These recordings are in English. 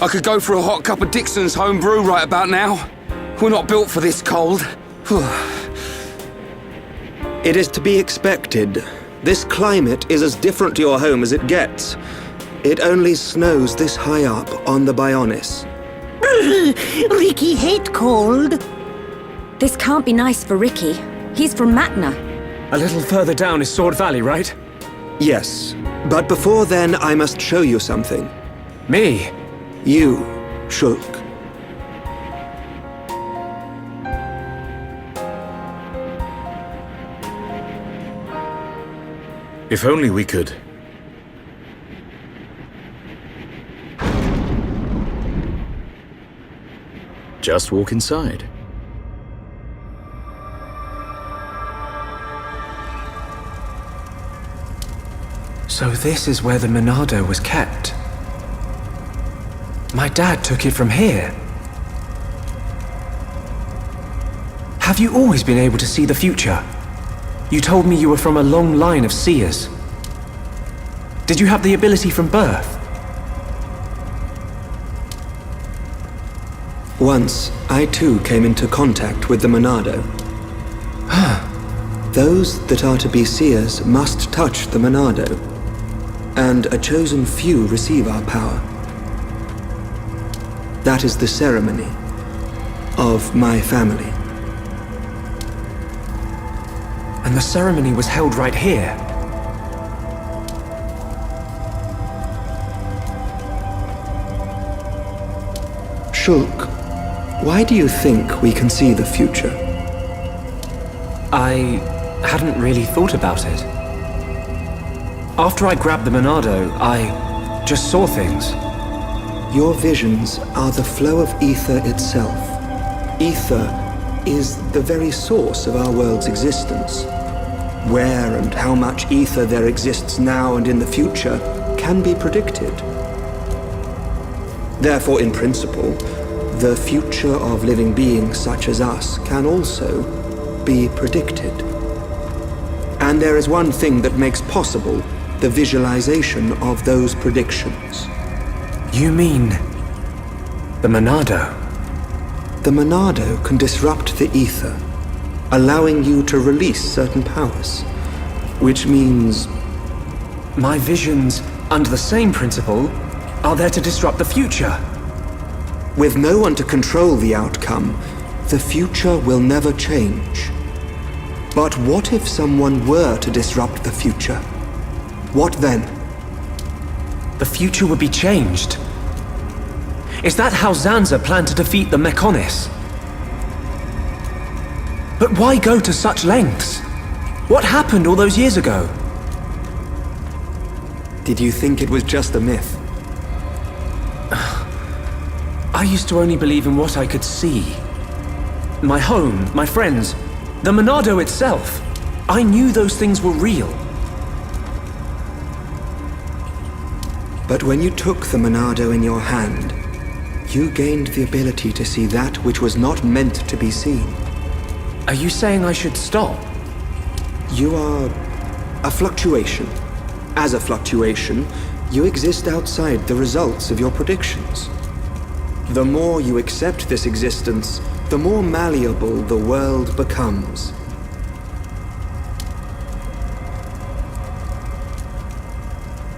I could go for a hot cup of Dixon's home brew right about now. We're not built for this cold. It is to be expected. This climate is as different to your home as it gets. It only snows this high up on the Mechonis. Ricky hate cold. This can't be nice for Ricky. He's from Matna. A little further down is Sword Valley, right? Yes, but before then I must show you something. Me? You, Shulk. If only we could. Just walk inside. So this is where the Monado was kept. My dad took it from here. Have you always been able to see the future? You told me you were from a long line of seers. Did you have the ability from birth? Once, I too came into contact with the Monado. Those that are to be seers must touch the Monado, and a chosen few receive our power. That is the ceremony of my family. And the ceremony was held right here. Shulk, why do you think we can see the future? I hadn't really thought about it. After I grabbed the Monado, I just saw things. Your visions are the flow of ether itself. Ether is the very source of our world's existence. Where and how much ether there exists now and in the future can be predicted. Therefore, in principle, the future of living beings such as us can also be predicted. And there is one thing that makes possible the visualization of those predictions. You mean the Monado? The Monado can disrupt the ether, allowing you to release certain powers, which means... My visions, under the same principle, are there to disrupt the future. With no one to control the outcome, the future will never change. But what if someone were to disrupt the future? What then? The future would be changed. Is that how Zanza planned to defeat the Mechonis? But why go to such lengths? What happened all those years ago? Did you think it was just a myth? I used to only believe in what I could see. My home, my friends, the Monado itself. I knew those things were real. But when you took the Monado in your hand, you gained the ability to see that which was not meant to be seen. Are you saying I should stop? You are a fluctuation. As a fluctuation, you exist outside the results of your predictions. The more you accept this existence, the more malleable the world becomes.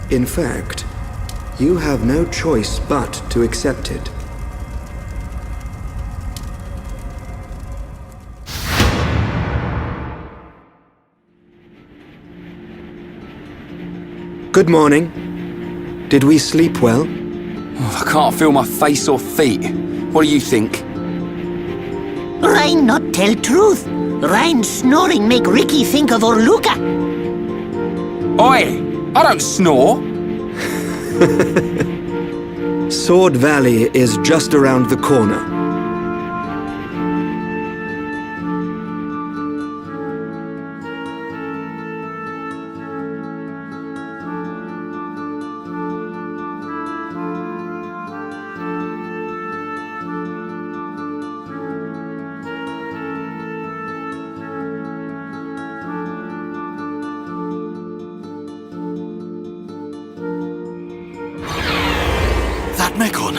In fact, you have no choice but to accept it. Good morning. Did we sleep well? I can't feel my face or feet. What do you think? Ryan not tell truth. Ryan snoring make Ricky think of Orluka. Oi! I don't snore! Sword Valley is just around the corner. That Mechon!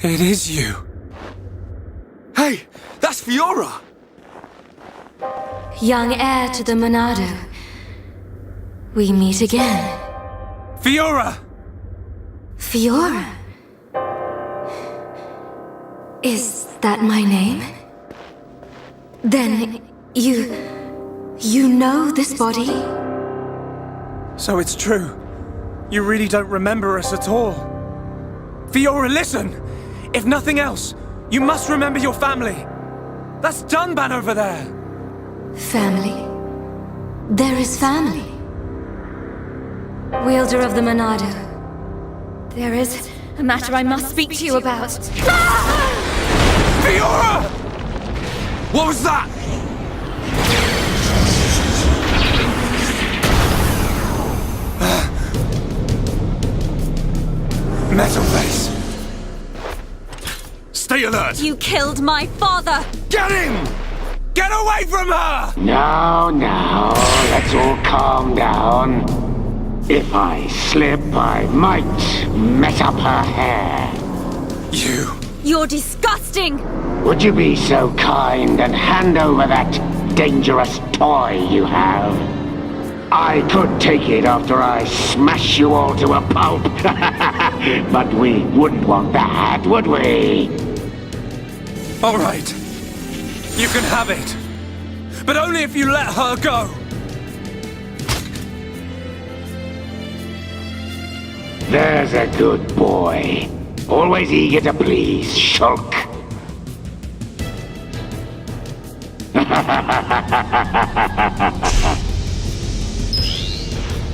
It is you. Hey, that's Fiora! Young heir to the Monado. We meet again. Fiora! Fiora? Is that my name? Then you know this body? So it's true. You really don't remember us at all. Fiora, listen! If nothing else, you must remember your family. That's Dunban over there. Family? There is family. Wielder of the Monado. There is a matter I must speak to you about. Fiora! What was that? Metal face. Stay alert! You killed my father! Get him! Get away from her! Now, let's all calm down. If I slip, I might mess up her hair. You're disgusting! Would you be so kind and hand over that dangerous toy you have? I could take it after I smash you all to a pulp. But we wouldn't want that, would we? All right. You can have it. But only if you let her go. There's a good boy. Always eager to please, Shulk.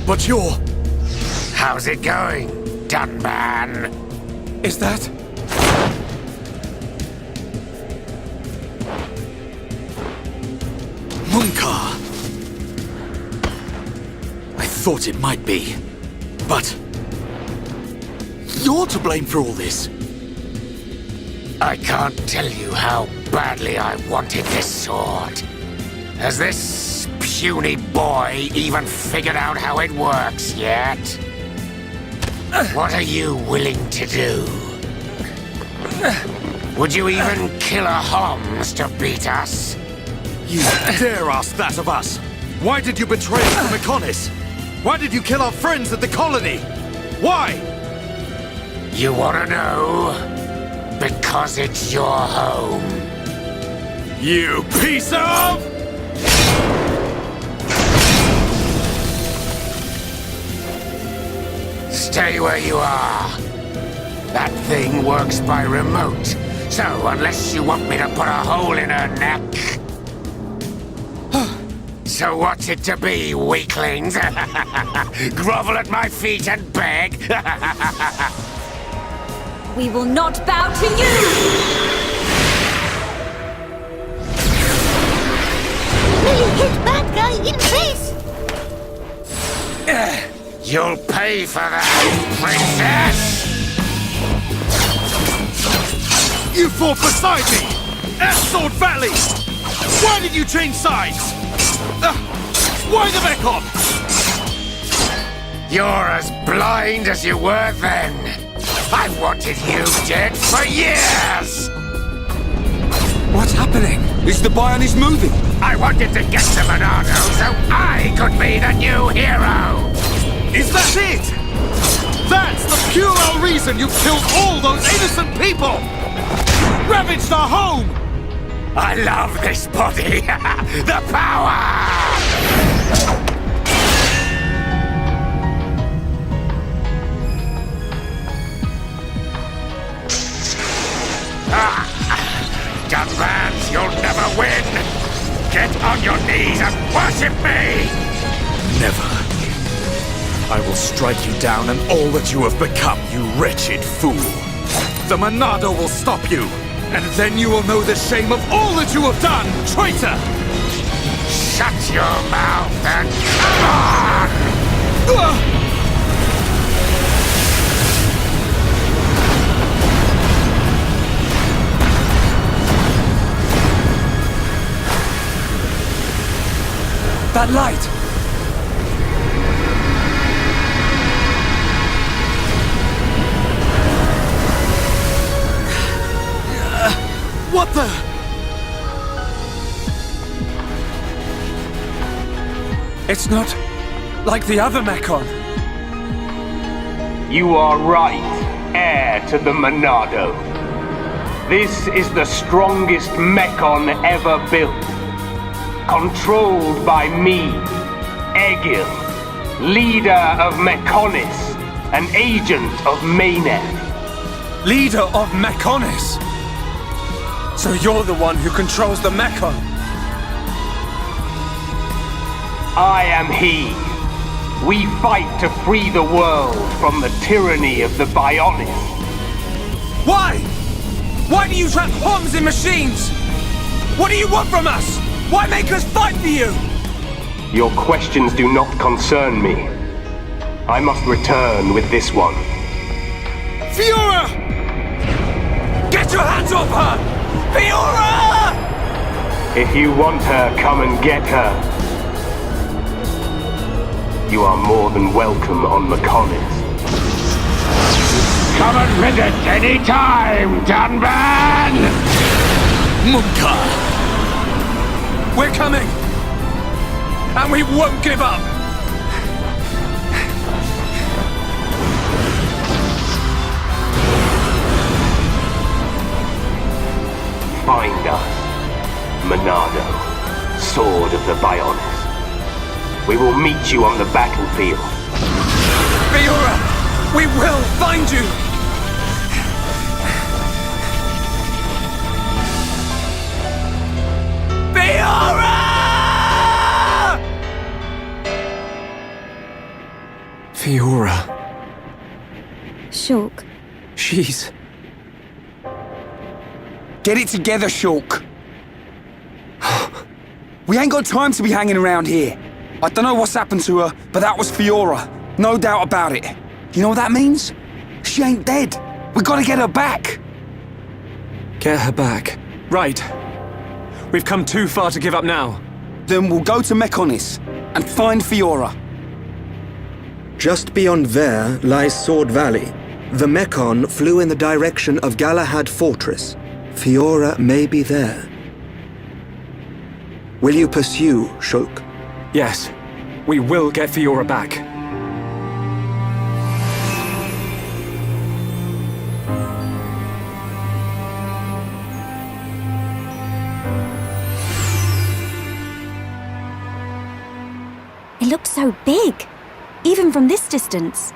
But you're... How's it going, Dunban? Is that... Munkar. I thought it might be. But... you're to blame for all this. I can't tell you how badly I wanted this sword. Has this puny boy even figured out how it works yet? What are you willing to do? Would you even kill a Homs to beat us? You dare ask that of us? Why did you betray us to Mechonis? Why did you kill our friends at the colony? Why? You wanna know? Because it's your home. You piece of... Stay where you are. That thing works by remote, so unless you want me to put a hole in her neck... So what's it to be, weaklings? Grovel at my feet and beg? We will not bow to you! Really hit bad guy in face! You'll pay for that, princess! You fought beside me! At Sword Valley! Why did you change sides? Why the Mechon? You're as blind as you were then. I wanted you dead for years! What's happening? Is the Bionis moving? I wanted to get to Monado so I could be the new hero! Is that it? That's the puerile reason you killed all those innocent people! Ravaged our home! I love this body! The power! Gunbands, you'll never win! Get on your knees and worship me! Never. I will strike you down and all that you have become, you wretched fool. The Monado will stop you, and then you will know the shame of all that you have done, traitor! Shut your mouth and come on! That light! What the? It's not like the other Mechon. You are right, heir to the Monado. This is the strongest Mechon ever built. Controlled by me, Egil, leader of Mechonis, an agent of Mayneth. Leader of Mechonis? So you're the one who controls the Mechon? I am he. We fight to free the world from the tyranny of the Bionists. Why? Why do you trap Homs in machines? What do you want from us? Why make us fight for you? Your questions do not concern me. I must return with this one. Fiora! Get your hands off her! Fiora! If you want her, come and get her. You are more than welcome on Mechonis. Come and visit any time, Dunban! Mumka! We're coming! And we won't give up! Find us, Monado, Sword of the Bionists. We will meet you on the battlefield. Fiora! We will find you! Fiora! Fiora. Shulk. She's... Get it together, Shulk. We ain't got time to be hanging around here. I don't know what's happened to her, but that was Fiora. No doubt about it. You know what that means? She ain't dead. We gotta get her back. Get her back. Right. We've come too far to give up now. Then we'll go to Mechonis and find Fiora. Just beyond there lies Sword Valley. The Mechon flew in the direction of Galahad Fortress. Fiora may be there. Will you pursue, Shulk? Yes. We will get Fiora back. It looks so big, even from this distance.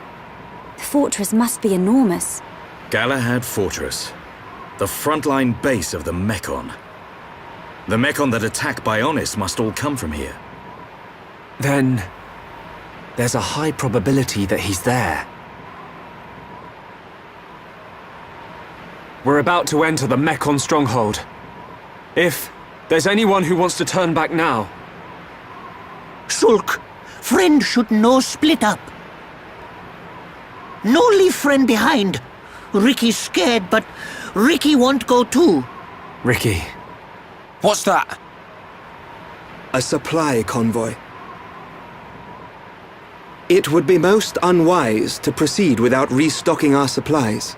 The fortress must be enormous. Galahad Fortress. The frontline base of the Mechon. The Mechon that attack Bionists must all come from here. Then... there's a high probability that he's there. We're about to enter the Mechon stronghold. If there's anyone who wants to turn back now... Shulk, friend should no split up. No leave friend behind. Ricky's scared, but Ricky won't go too. Ricky. What's that? A supply convoy. It would be most unwise to proceed without restocking our supplies.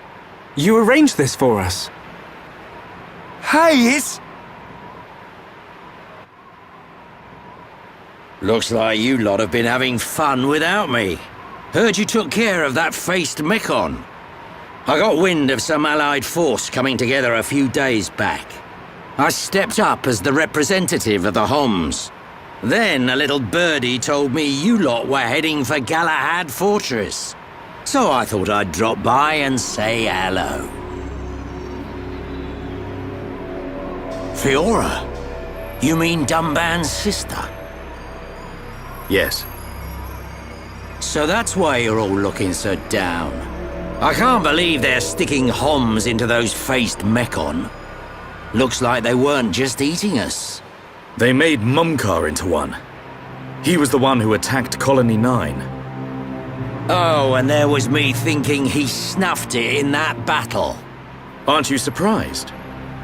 You arranged this for us. Hey, it's... Looks like you lot have been having fun without me. Heard you took care of that faced Mechon. I got wind of some allied force coming together a few days back. I stepped up as the representative of the Homs. Then a little birdie told me you lot were heading for Galahad Fortress. So I thought I'd drop by and say hello. Fiora? You mean Dunban's sister? Yes. So that's why you're all looking so down. I can't believe they're sticking Homs into those faced Mechon. Looks like they weren't just eating us. They made Mumka into one. He was the one who attacked Colony 9. Oh, and there was me thinking he snuffed it in that battle. Aren't you surprised?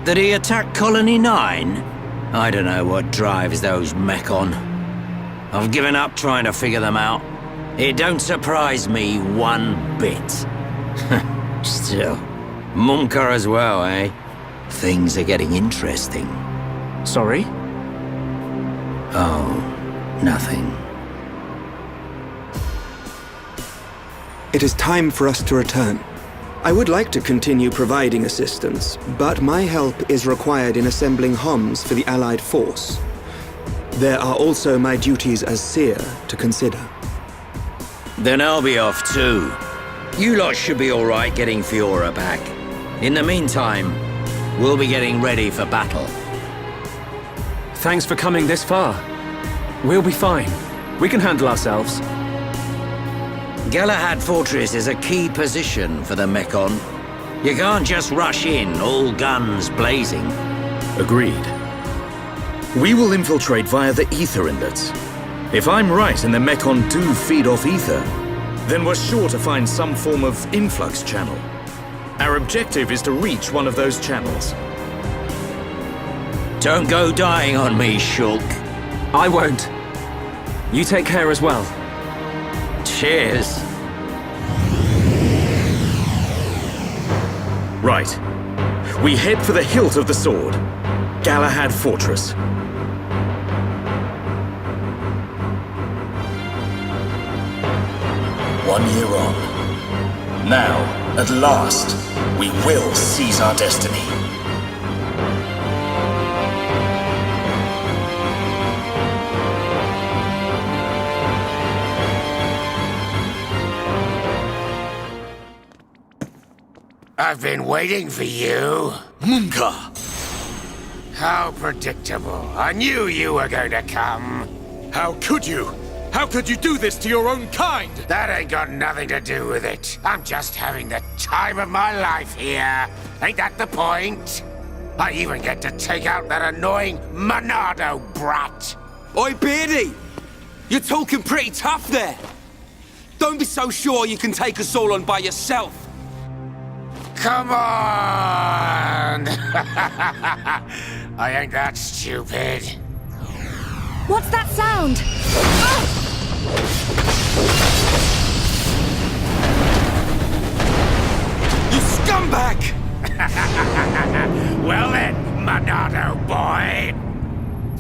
That he attacked Colony 9? I don't know what drives those Mechon. I've given up trying to figure them out. It don't surprise me one bit. Still, Mumka as well, eh? Things are getting interesting. Sorry? Oh, nothing. It is time for us to return. I would like to continue providing assistance, but my help is required in assembling HOMS for the Allied force. There are also my duties as seer to consider. Then I'll be off too. You lot should be all right getting Fiora back. In the meantime, we'll be getting ready for battle. Thanks for coming this far. We'll be fine. We can handle ourselves. Galahad Fortress is a key position for the Mechon. You can't just rush in, all guns blazing. Agreed. We will infiltrate via the ether inlets. If I'm right and the Mechon do feed off ether, then we're sure to find some form of influx channel. Our objective is to reach one of those channels. Don't go dying on me, Shulk. I won't. You take care as well. Cheers. Right. We head for the hilt of the sword. Galahad Fortress. One year on. Now, at last, we will seize our destiny. I've been waiting for you. Munka! How predictable. I knew you were going to come. How could you? How could you do this to your own kind? That ain't got nothing to do with it. I'm just having the time of my life here. Ain't that the point? I even get to take out that annoying Monado brat. Oi, Beardy! You're talking pretty tough there. Don't be so sure you can take us all on by yourself. Come on! I ain't that stupid. What's that sound? You scumbag! Well then, Monado boy.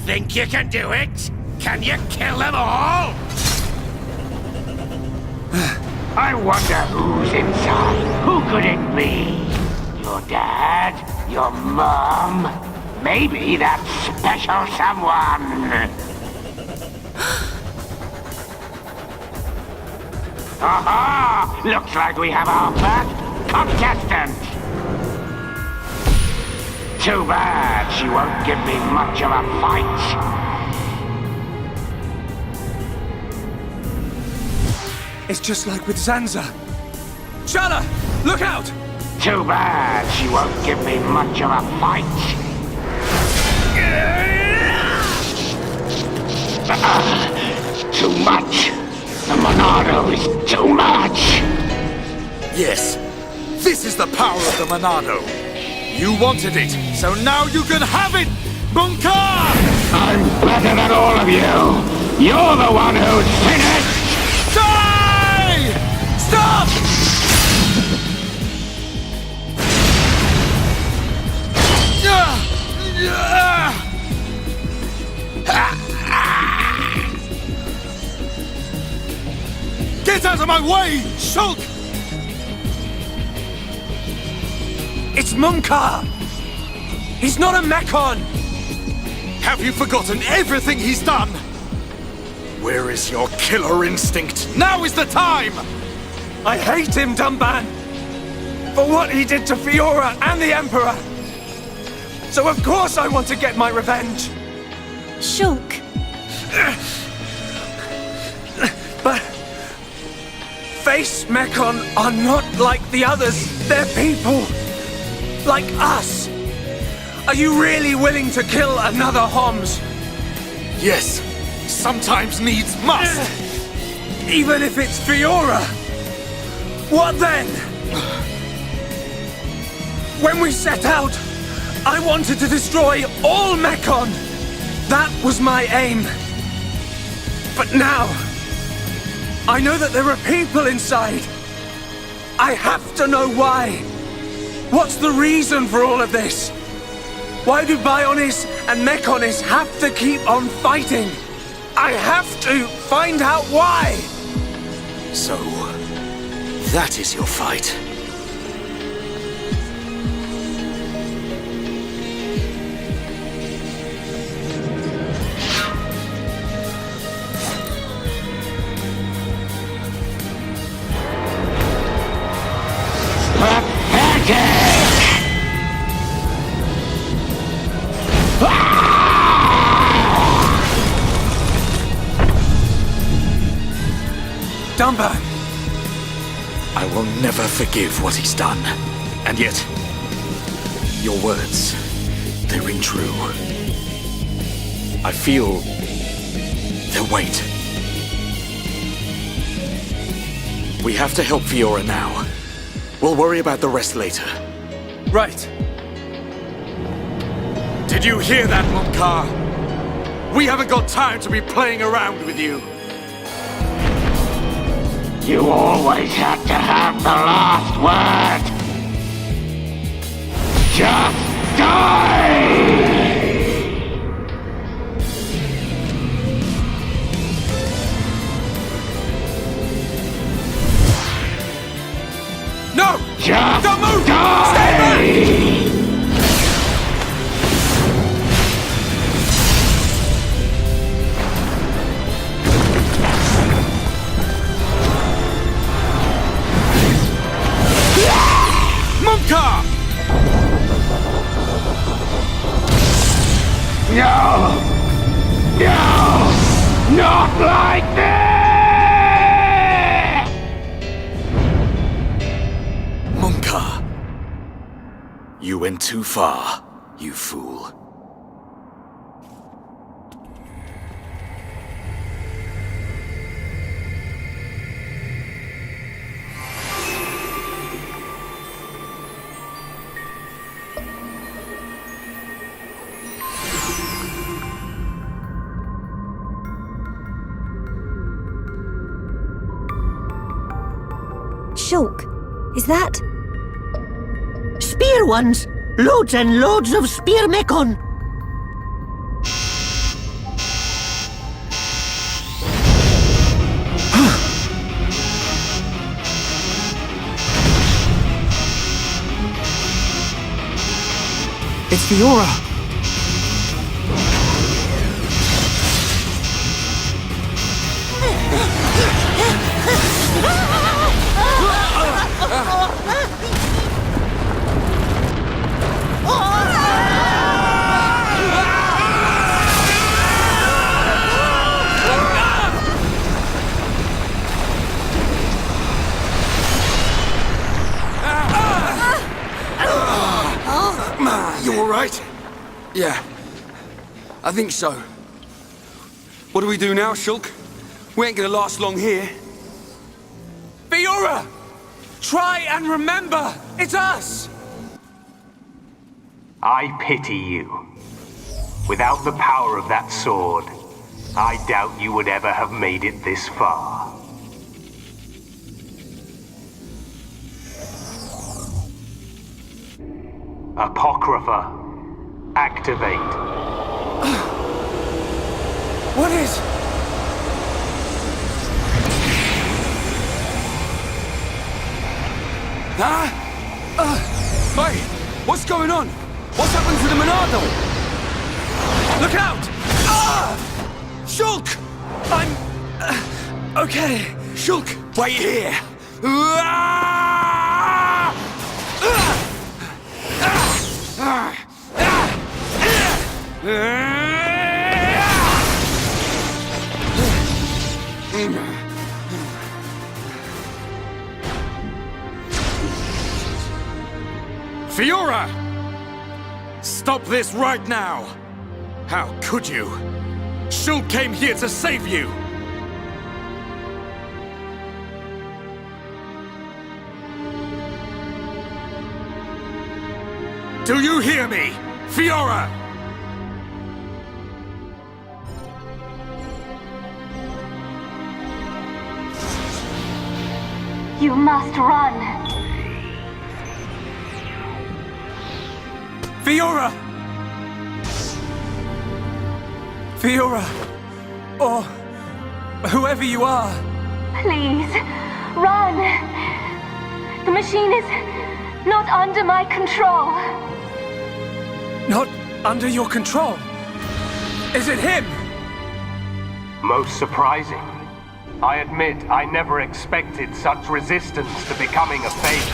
Think you can do it? Can you kill them all? I wonder who's inside. Who could it be? Your dad? Your mom? Maybe that special someone. Aha! Looks like we have our first contestant. Too bad she won't give me much of a fight. It's just like with Zanza. Shala, look out! Too bad she won't give me much of a fight. Too much. The Monado is too much. Yes. This is the power of the Monado. You wanted it, so now you can have it, Bunka! I'm better than all of you. You're the one who's finished. Die! Stop! Get out of my way, Shulk! It's Mumka! He's not a Mechon! Have you forgotten everything he's done? Where is your killer instinct? Now is the time! I hate him, Dumban! For what he did to Fiora and the Emperor! So of course I want to get my revenge! Shulk. But... Face Mechon are not like the others. They're people. Like us. Are you really willing to kill another Homs? Yes. Sometimes needs must. Even if it's Fiora? What then? When we set out, I wanted to destroy all Mechon. That was my aim. But now, I know that there are people inside. I have to know why. What's the reason for all of this? Why do Bionis and Mechonis have to keep on fighting? I have to find out why! So, that is your fight. Dumba! I will never forgive what he's done. And yet, your words, they ring true. I feel their weight. We have to help Fiora now. We'll worry about the rest later. Right. Did you hear that, Munkar? We haven't got time to be playing around with you. You always had to have the last word. Just die! No! Just don't move! die! Stay back! Munkar! No! No! Not like this! Munkar! You went too far, you fool. Shulk, is that... Spear ones! Loads and loads of spear mechon! It's Fiora! You alright? Yeah, I think so. What do we do now, Shulk? We ain't gonna last long here. Fiora! Try and remember! It's us! I pity you. Without the power of that sword, I doubt you would ever have made it this far. Apocrypha. Activate. What is... Hey, what's going on? What's happened to the Monado? Look out! Shulk! I'm... okay. Shulk, wait here! Fiora! Stop this right now! How could you? Shulk came here to save you! Do you hear me? Fiora! You must run. Fiora! Fiora, or whoever you are. Please, run! The machine is not under my control. Not under your control? Is it him? Most surprising. I admit I never expected such resistance to becoming a faith.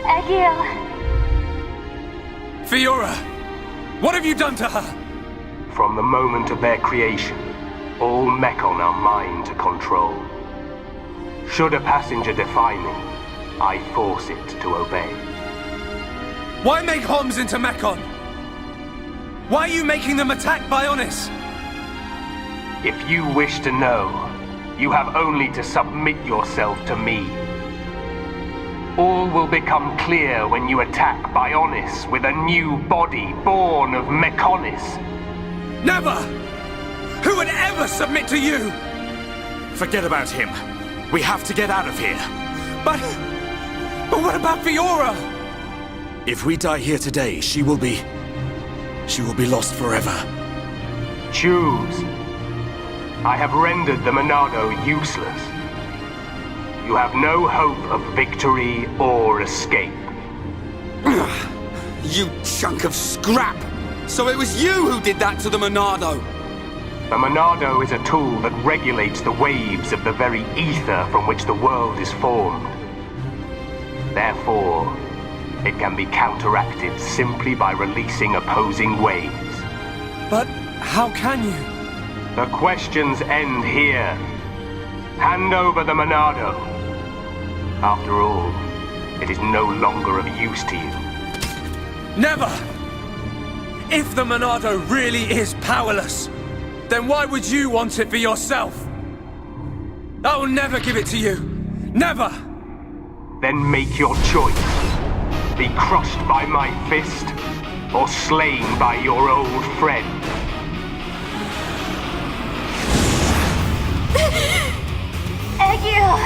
Egil! Fiora, what have you done to her? From the moment of their creation, all Mechon are mine to control. Should a passenger defy me, I force it to obey. Why make Homs into Mechon? Why are you making them attack Bionis? If you wish to know, you have only to submit yourself to me. All will become clear when you attack Bionis with a new body born of Mechonis. Never! Who would ever submit to you? Forget about him. We have to get out of here. But what about Fiora? If we die here today, she will be lost forever. Choose. I have rendered the Monado useless. You have no hope of victory or escape. You chunk of scrap! So it was you who did that to the Monado! The Monado is a tool that regulates the waves of the very ether from which the world is formed. Therefore, it can be counteracted simply by releasing opposing waves. But how can you? The questions end here. Hand over the Monado. After all, it is no longer of use to you. Never! If the Monado really is powerless, then why would you want it for yourself? I will never give it to you. Never! Then make your choice. Be crushed by my fist, or slain by your old friend. Egil!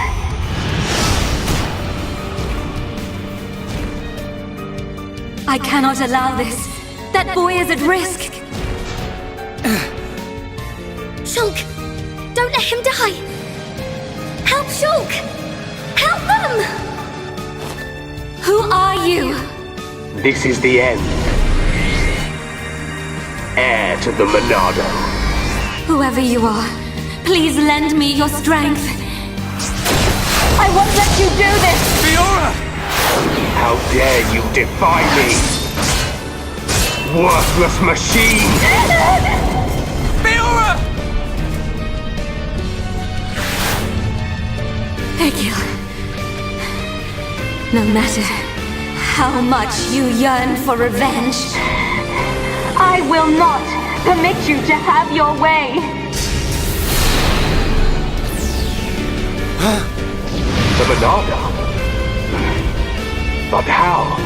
I cannot allow this. That boy is at risk. Shulk! Don't let him die! Help Shulk! Help them! Who are you? This is the end. Heir to the Monado. Whoever you are, please lend me your strength. I won't let you do this! Fiora! How dare you defy me! Worthless machine! Fiora! Egil. No matter how much you yearn for revenge, I will not permit you to have your way! The Monado? But how?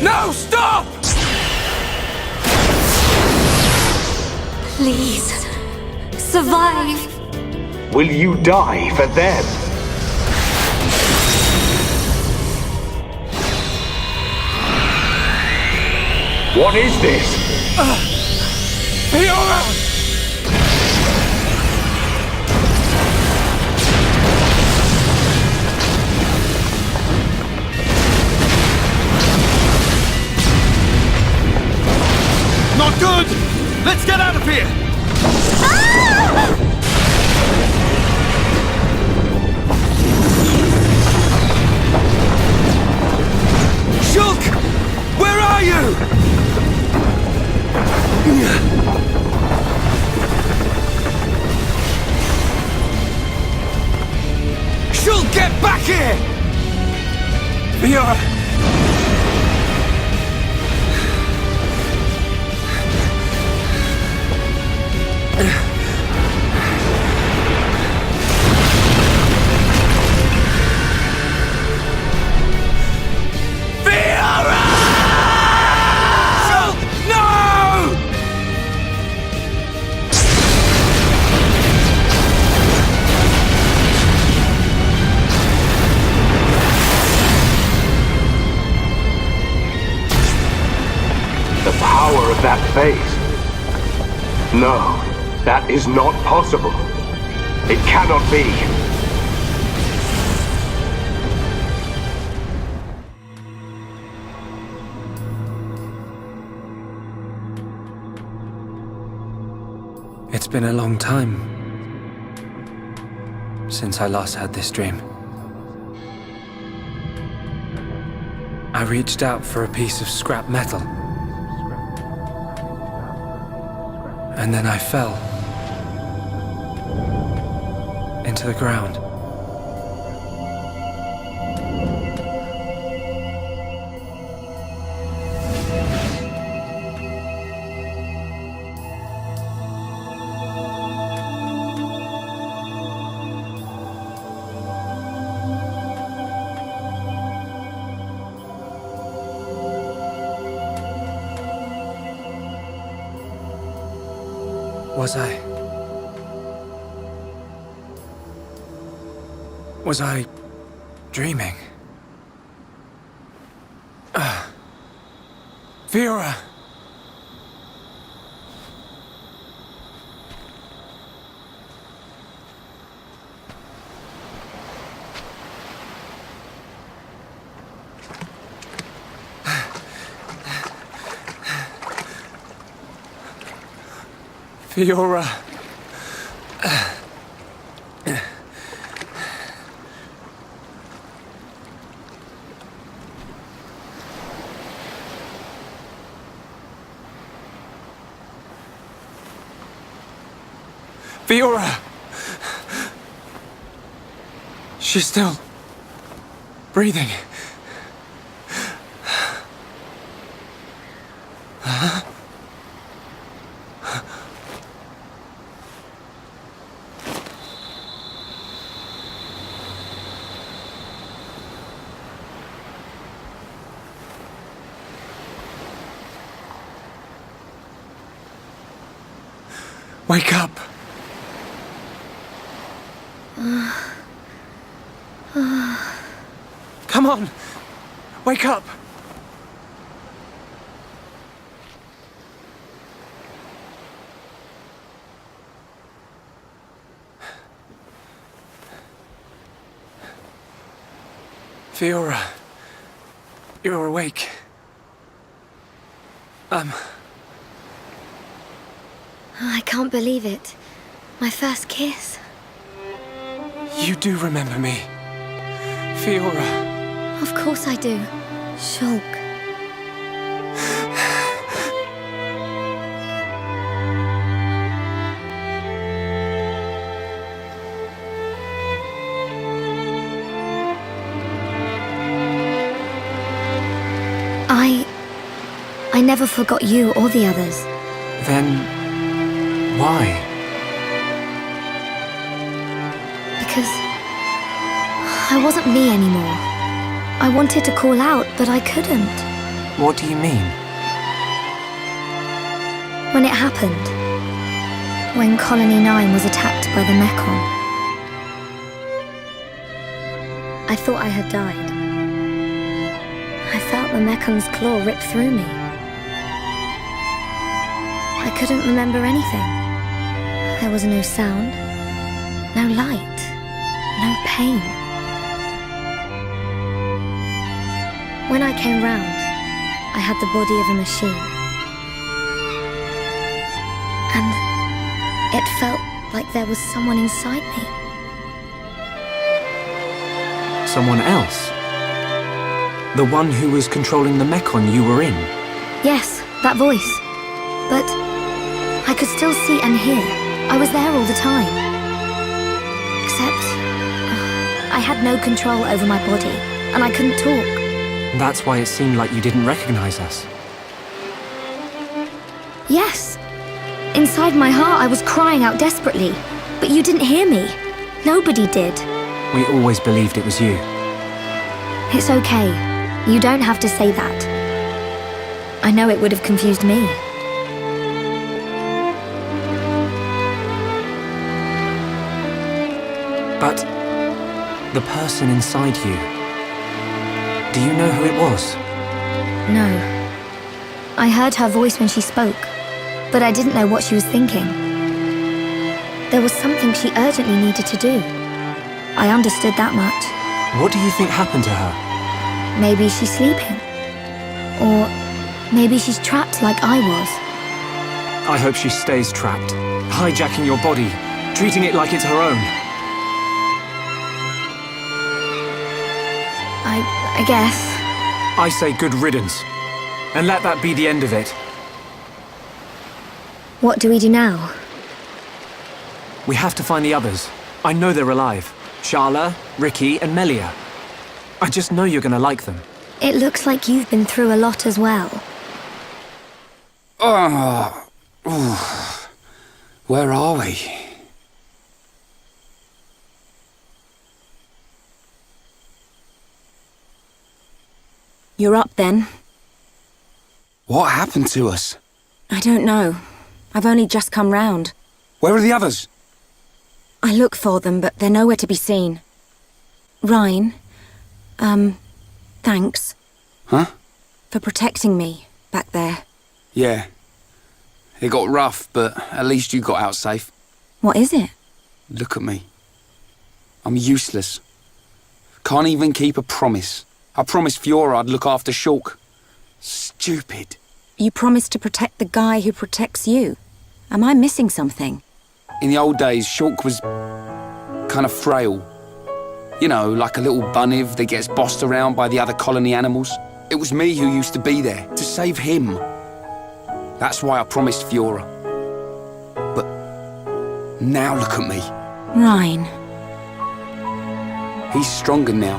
No, stop! please, survive. Will you die for them? What is this? Fiora! Not good! Let's get out of here! Shulk! Where are you? Shulk, get back here! Fiora! power of that face. No, that is not possible. It cannot be. It's been a long time since I last had this dream. I reached out for a piece of scrap metal. And then I fell into the ground. Was I dreaming? Fiora! Fiora! Fiora! She's still breathing. Wake up! Come on! Wake up! Fiora, you're awake. I can't believe it. My first kiss. You do remember me, Fiora. Of course I do. Shulk. I never forgot you or the others. Then why? Because I wasn't me anymore. I wanted to call out, but I couldn't. What do you mean? When it happened. When Colony 9 was attacked by the Mechon. I thought I had died. I felt the Mecon's claw rip through me. I couldn't remember anything. There was no sound, no light, no pain. When I came round, I had the body of a machine. And it felt like there was someone inside me. Someone else? The one who was controlling the Mechon you were in? Yes, that voice. But I could still see and hear. I was there all the time. Except I had no control over my body, and I couldn't talk. That's why it seemed like you didn't recognize us. Yes. Inside my heart, I was crying out desperately. But you didn't hear me. Nobody did. We always believed it was you. It's okay. You don't have to say that. I know it would have confused me. But the person inside you, do you know who it was? No. I heard her voice when she spoke, but I didn't know what she was thinking. There was something she urgently needed to do. I understood that much. What do you think happened to her? Maybe she's sleeping. Or maybe she's trapped like I was. I hope she stays trapped, hijacking your body, treating it like it's her own. I guess. I say good riddance, and let that be the end of it. What do we do now? We have to find the others. I know they're alive. Sharla, Ricky, and Melia. I just know you're gonna like them. It looks like you've been through a lot as well. Where are we? You're up then. What happened to us? I don't know. I've only just come round. Where are the others? I look for them, but they're nowhere to be seen. Ryan, thanks. Huh? For protecting me back there. Yeah. It got rough, but at least you got out safe. What is it? Look at me. I'm useless. Can't even keep a promise. I promised Fiora I'd look after Shulk. Stupid. You promised to protect the guy who protects you. Am I missing something? In the old days, Shulk was kind of frail. You know, like a little bunniv that gets bossed around by the other colony animals. It was me who used to be there, to save him. That's why I promised Fiora. But now look at me. Ryan. He's stronger now.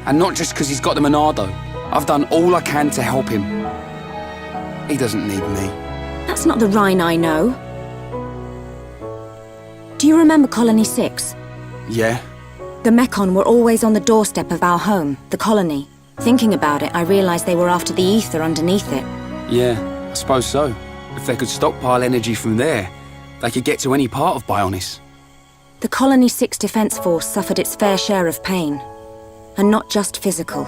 And not just because he's got the Monado. I've done all I can to help him. He doesn't need me. That's not the Ryan I know. Do you remember Colony 6? Yeah? The Mechon were always on the doorstep of our home, the colony. Thinking about it, I realized they were after the ether underneath it. Yeah, I suppose so. If they could stockpile energy from there, they could get to any part of Bionis. The Colony 6 Defense Force suffered its fair share of pain. And not just physical.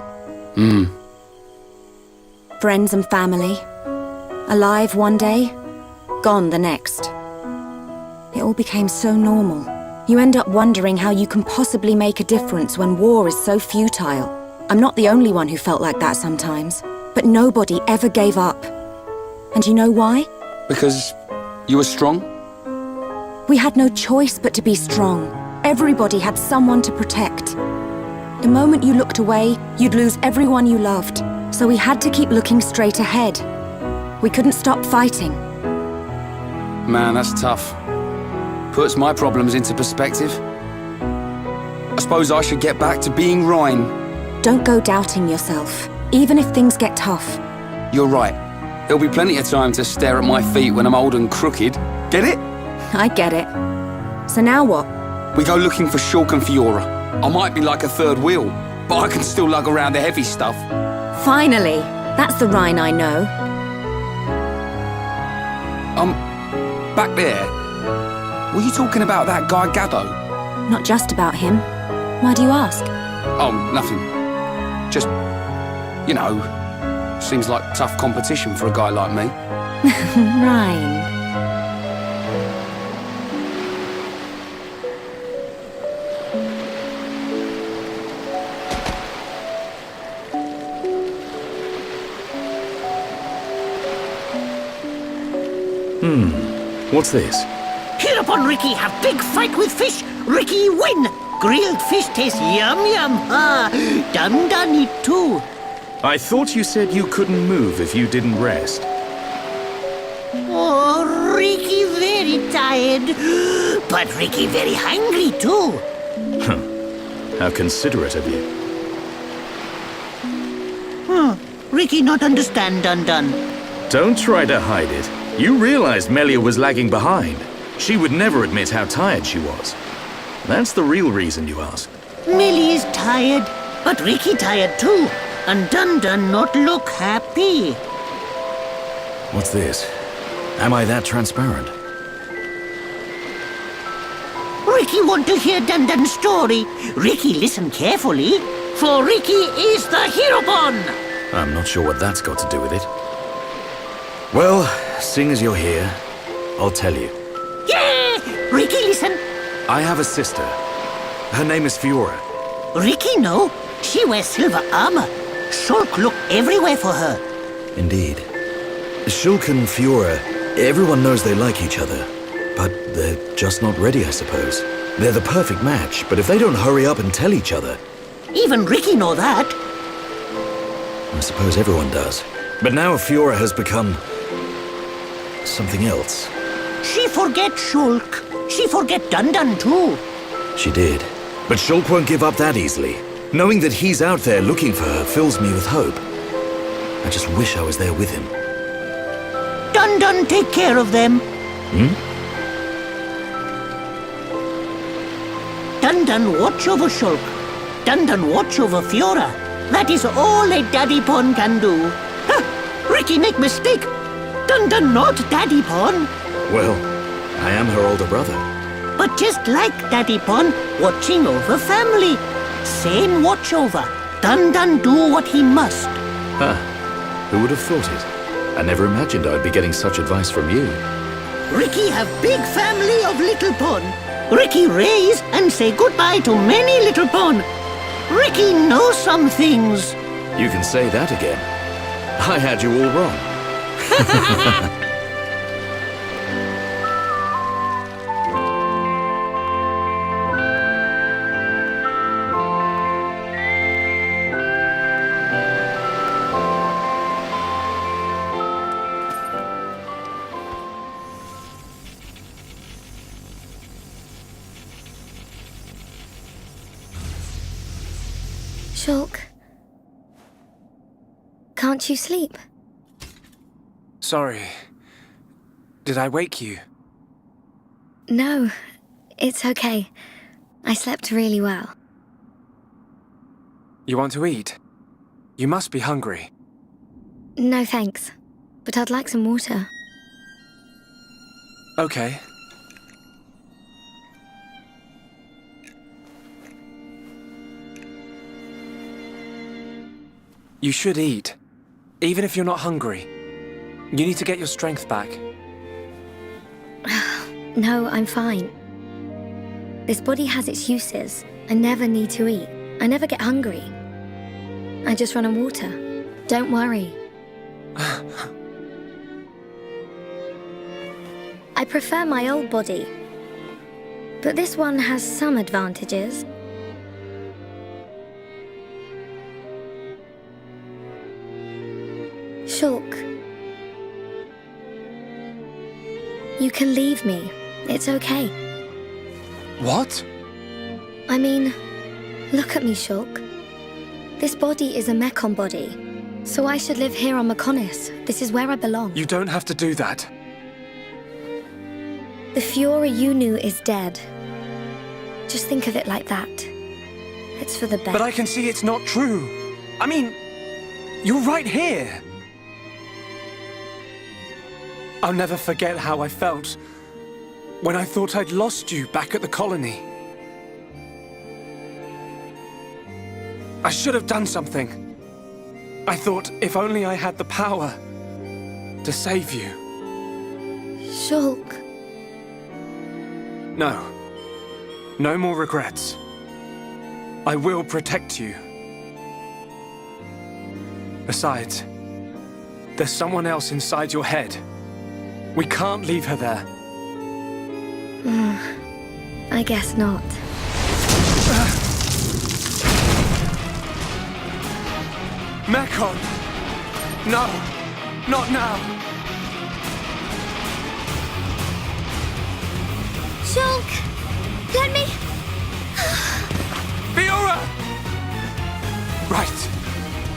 Friends and family. Alive one day, gone the next. It all became so normal. You end up wondering how you can possibly make a difference when war is so futile. I'm not the only one who felt like that sometimes. But nobody ever gave up. And you know why? Because you were strong? We had no choice but to be strong. Everybody had someone to protect. The moment you looked away, you'd lose everyone you loved. So we had to keep looking straight ahead. We couldn't stop fighting. Man, that's tough. Puts my problems into perspective. I suppose I should get back to being Ryan. Don't go doubting yourself, even if things get tough. You're right. There'll be plenty of time to stare at my feet when I'm old and crooked. Get it? I get it. So now what? We go looking for Shulk and Fiora. I might be like a third wheel, but I can still lug around the heavy stuff. Finally! That's the Ryan I know. Back there, were you talking about that guy Gaddo? Not just about him. Why do you ask? Oh, nothing. Just, you know, seems like tough competition for a guy like me. Ryan. What's this? Hereupon Ricky have big fight with fish. Ricky win. Grilled fish taste yum yum. Done eat too. I thought you said you couldn't move if you didn't rest. Oh, Ricky very tired. But Ricky very hungry too. How considerate of you. Ricky not understand done. Don't try to hide it. You realized Melia was lagging behind. She would never admit how tired she was. That's the real reason you ask. Millie is tired, but Ricky tired too. And Dun not look happy. What's this? Am I that transparent? Ricky want to hear Dun story. Ricky listen carefully, for Ricky is the Heropon. I'm not sure what that's got to do with it. Well, seeing as you're here, I'll tell you. Yeah! Ricky, listen. I have a sister. Her name is Fiora. Ricky, no. She wears silver armor. Shulk looked everywhere for her. Indeed. Shulk and Fiora, everyone knows they like each other. But they're just not ready, I suppose. They're the perfect match, but if they don't hurry up and tell each other... Even Ricky know that. I suppose everyone does. But now Fiora has become... something else. She forget Shulk. She forget Dun too. She did. But Shulk won't give up that easily. Knowing that he's out there looking for her fills me with hope. I just wish I was there with him. Dun take care of them. Dun watch over Shulk. Dun watch over Fiora. That is all a Daddy Pon can do. Ricky make mistake. Dun not Daddy Pon. Well, I am her older brother. But just like Daddy Pon, watching over family. Same watch over. Dun do what he must. Huh. Who would have thought it? I never imagined I'd be getting such advice from you. Ricky have big family of Little Pon. Ricky raise and say goodbye to many Little Pon. Ricky knows some things. You can say that again. I had you all wrong. Shulk, can't you sleep? Sorry. Did I wake you? No, it's okay. I slept really well. You want to eat? You must be hungry. No thanks, but I'd like some water. Okay. You should eat, even if you're not hungry. You need to get your strength back. No, I'm fine. This body has its uses. I never need to eat. I never get hungry. I just run on water. Don't worry. I prefer my old body. But this one has some advantages. Shulk. You can leave me. It's okay. What? I mean, look at me, Shulk. This body is a Mechon body, so I should live here on Mechonis. This is where I belong. You don't have to do that. The Fiora you knew is dead. Just think of it like that. It's for the best. But I can see it's not true. I mean, you're right here. I'll never forget how I felt when I thought I'd lost you back at the colony. I should have done something. I thought if only I had the power to save you. Shulk. No. No more regrets. I will protect you. Besides, there's someone else inside your head. We can't leave her there. I guess not. Mechon! No! Not now! Shulk! Let me... Fiora! Right.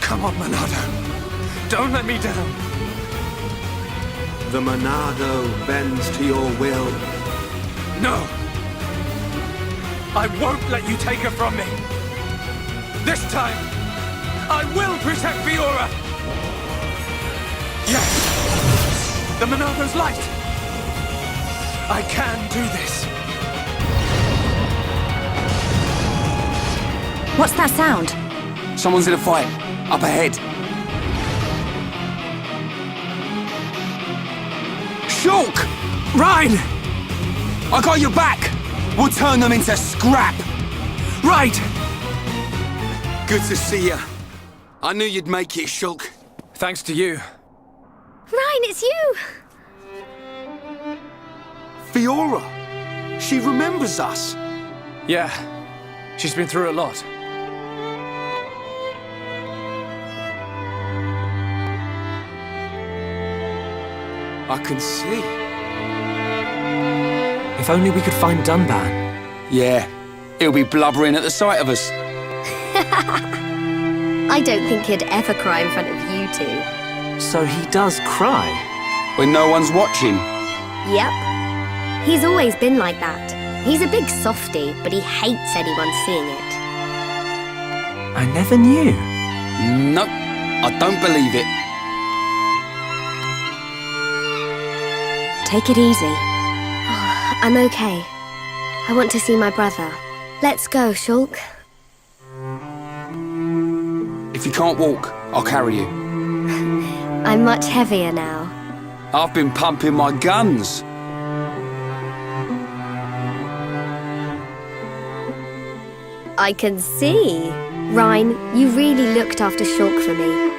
Come on, Monado. Don't let me down. The Monado bends to your will. No! I won't let you take her from me! This time, I will protect Fiora! Yes! The Monado's light! I can do this! What's that sound? Someone's in a fight. Up ahead. Shulk! Rhine! I got your back! We'll turn them into scrap! Right! Good to see you. I knew you'd make it, Shulk. Thanks to you. Rhine, it's you! Fiora! She remembers us! Yeah, she's been through a lot. I can see. If only we could find Dunban. Yeah, he'll be blubbering at the sight of us. I don't think he'd ever cry in front of you two. So he does cry? When no one's watching. Yep. He's always been like that. He's a big softy, but he hates anyone seeing it. I never knew. Nope, I don't believe it. Take it easy. I'm okay. I want to see my brother. Let's go, Shulk. If you can't walk, I'll carry you. I'm much heavier now. I've been pumping my guns. I can see. Rhine, you really looked after Shulk for me.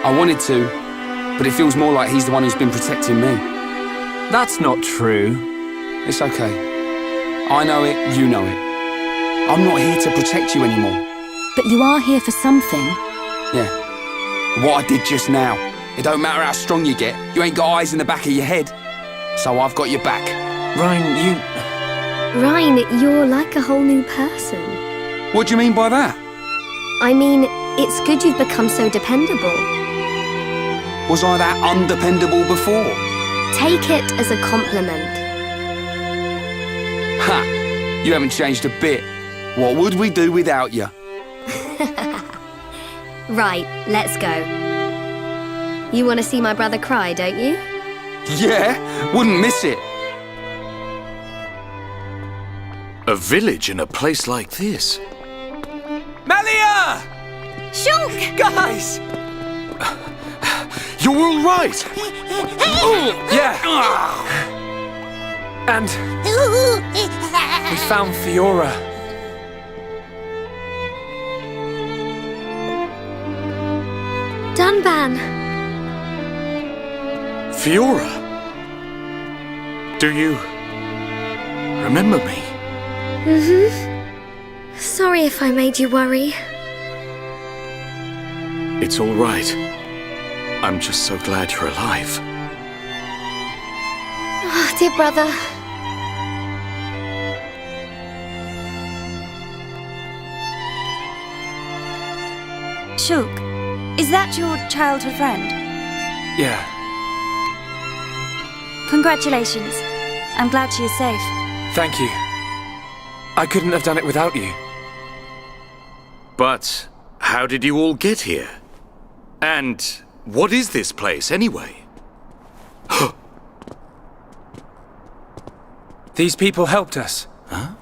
I wanted to, but it feels more like he's the one who's been protecting me. That's not true. It's okay. I know it, you know it. I'm not here to protect you anymore. But you are here for something. Yeah. What I did just now. It don't matter how strong you get, you ain't got eyes in the back of your head. So I've got your back. Rhine, Rhine, you're like a whole new person. What do you mean by that? I mean, it's good you've become so dependable. Was I that undependable before? Take it as a compliment. Ha! You haven't changed a bit. What would we do without you? Right, let's go. You want to see my brother cry, don't you? Yeah, wouldn't miss it. A village in a place like this? Melia! Shulk! Guys! You're all right! Yeah! And we found Fiora. Dunban! Fiora? Do you remember me? Mm-hmm. Sorry if I made you worry. It's all right. I'm just so glad you're alive. Oh, dear brother. Shulk, is that your childhood friend? Yeah. Congratulations. I'm glad she is safe. Thank you. I couldn't have done it without you. But how did you all get here? And what is this place, anyway? These people helped us. Huh?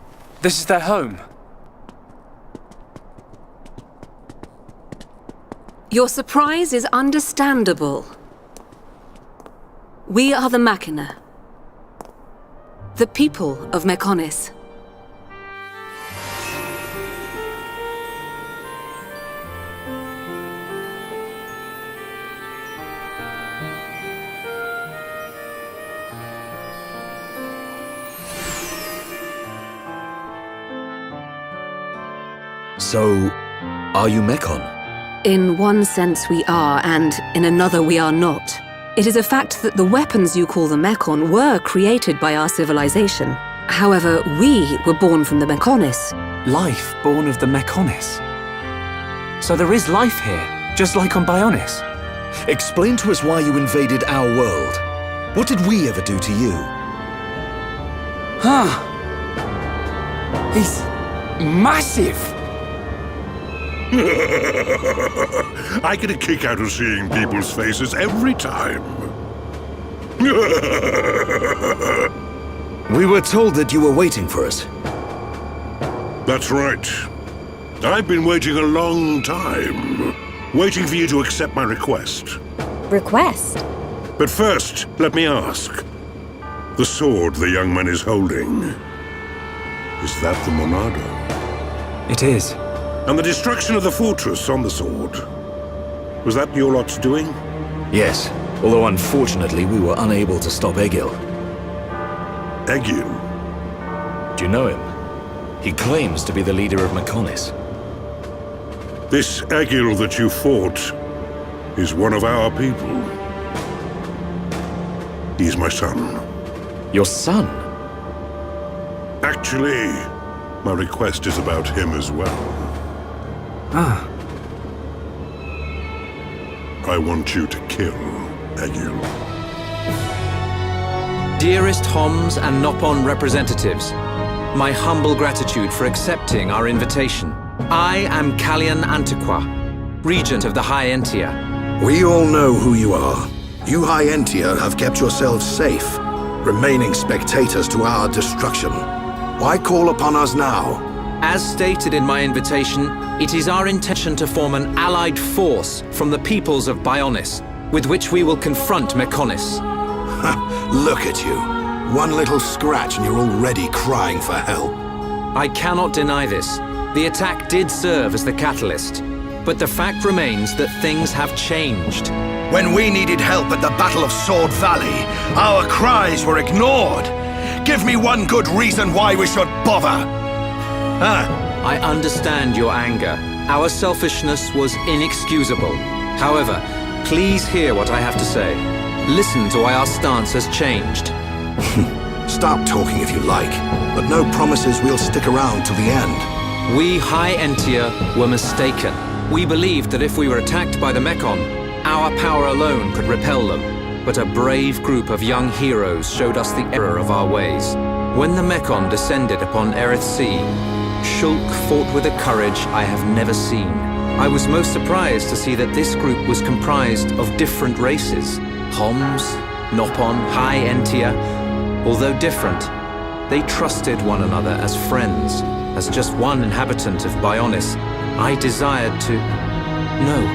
This is their home. Your surprise is understandable. We are the Machina. The people of Mechonis. So, are you Mechon? In one sense we are, and in another we are not. It is a fact that the weapons you call the Mechon were created by our civilization. However, we were born from the Mechonis. Life born of the Mechonis. So there is life here, just like on Bionis. Explain to us why you invaded our world. What did we ever do to you? Huh. He's massive. I get a kick out of seeing people's faces every time. We were told that you were waiting for us. That's right. I've been waiting a long time. Waiting for you to accept my request. Request? But first, let me ask. The sword the young man is holding. Is that the Monado? It is. And the destruction of the fortress on the sword. Was that your lot's doing? Yes, although unfortunately we were unable to stop Egil. Egil? Do you know him? He claims to be the leader of Mechonis. This Egil that you fought is one of our people. He's my son. Your son? Actually, my request is about him as well. Ah. I want you to kill Egil. Dearest Homs and Nopon representatives, my humble gratitude for accepting our invitation. I am Kallian Antiqua, Regent of the High Entia. We all know who you are. You High Entia have kept yourselves safe, remaining spectators to our destruction. Why call upon us now? As stated in my invitation, it is our intention to form an allied force from the peoples of Bionis, with which we will confront Mechonis. Look at you. One little scratch and you're already crying for help. I cannot deny this. The attack did serve as the catalyst, but the fact remains that things have changed. When we needed help at the Battle of Sword Valley, our cries were ignored. Give me one good reason why we should bother. I understand your anger. Our selfishness was inexcusable. However, please hear what I have to say. Listen to why our stance has changed. Stop talking if you like, but no promises we'll stick around till the end. We High Entia were mistaken. We believed that if we were attacked by the Mechon, our power alone could repel them. But a brave group of young heroes showed us the error of our ways. When the Mechon descended upon Erith Sea, Shulk fought with a courage I have never seen. I was most surprised to see that this group was comprised of different races. Homs, Nopon, High Entia. Although different, they trusted one another as friends. As just one inhabitant of Bionis, I desired to... No,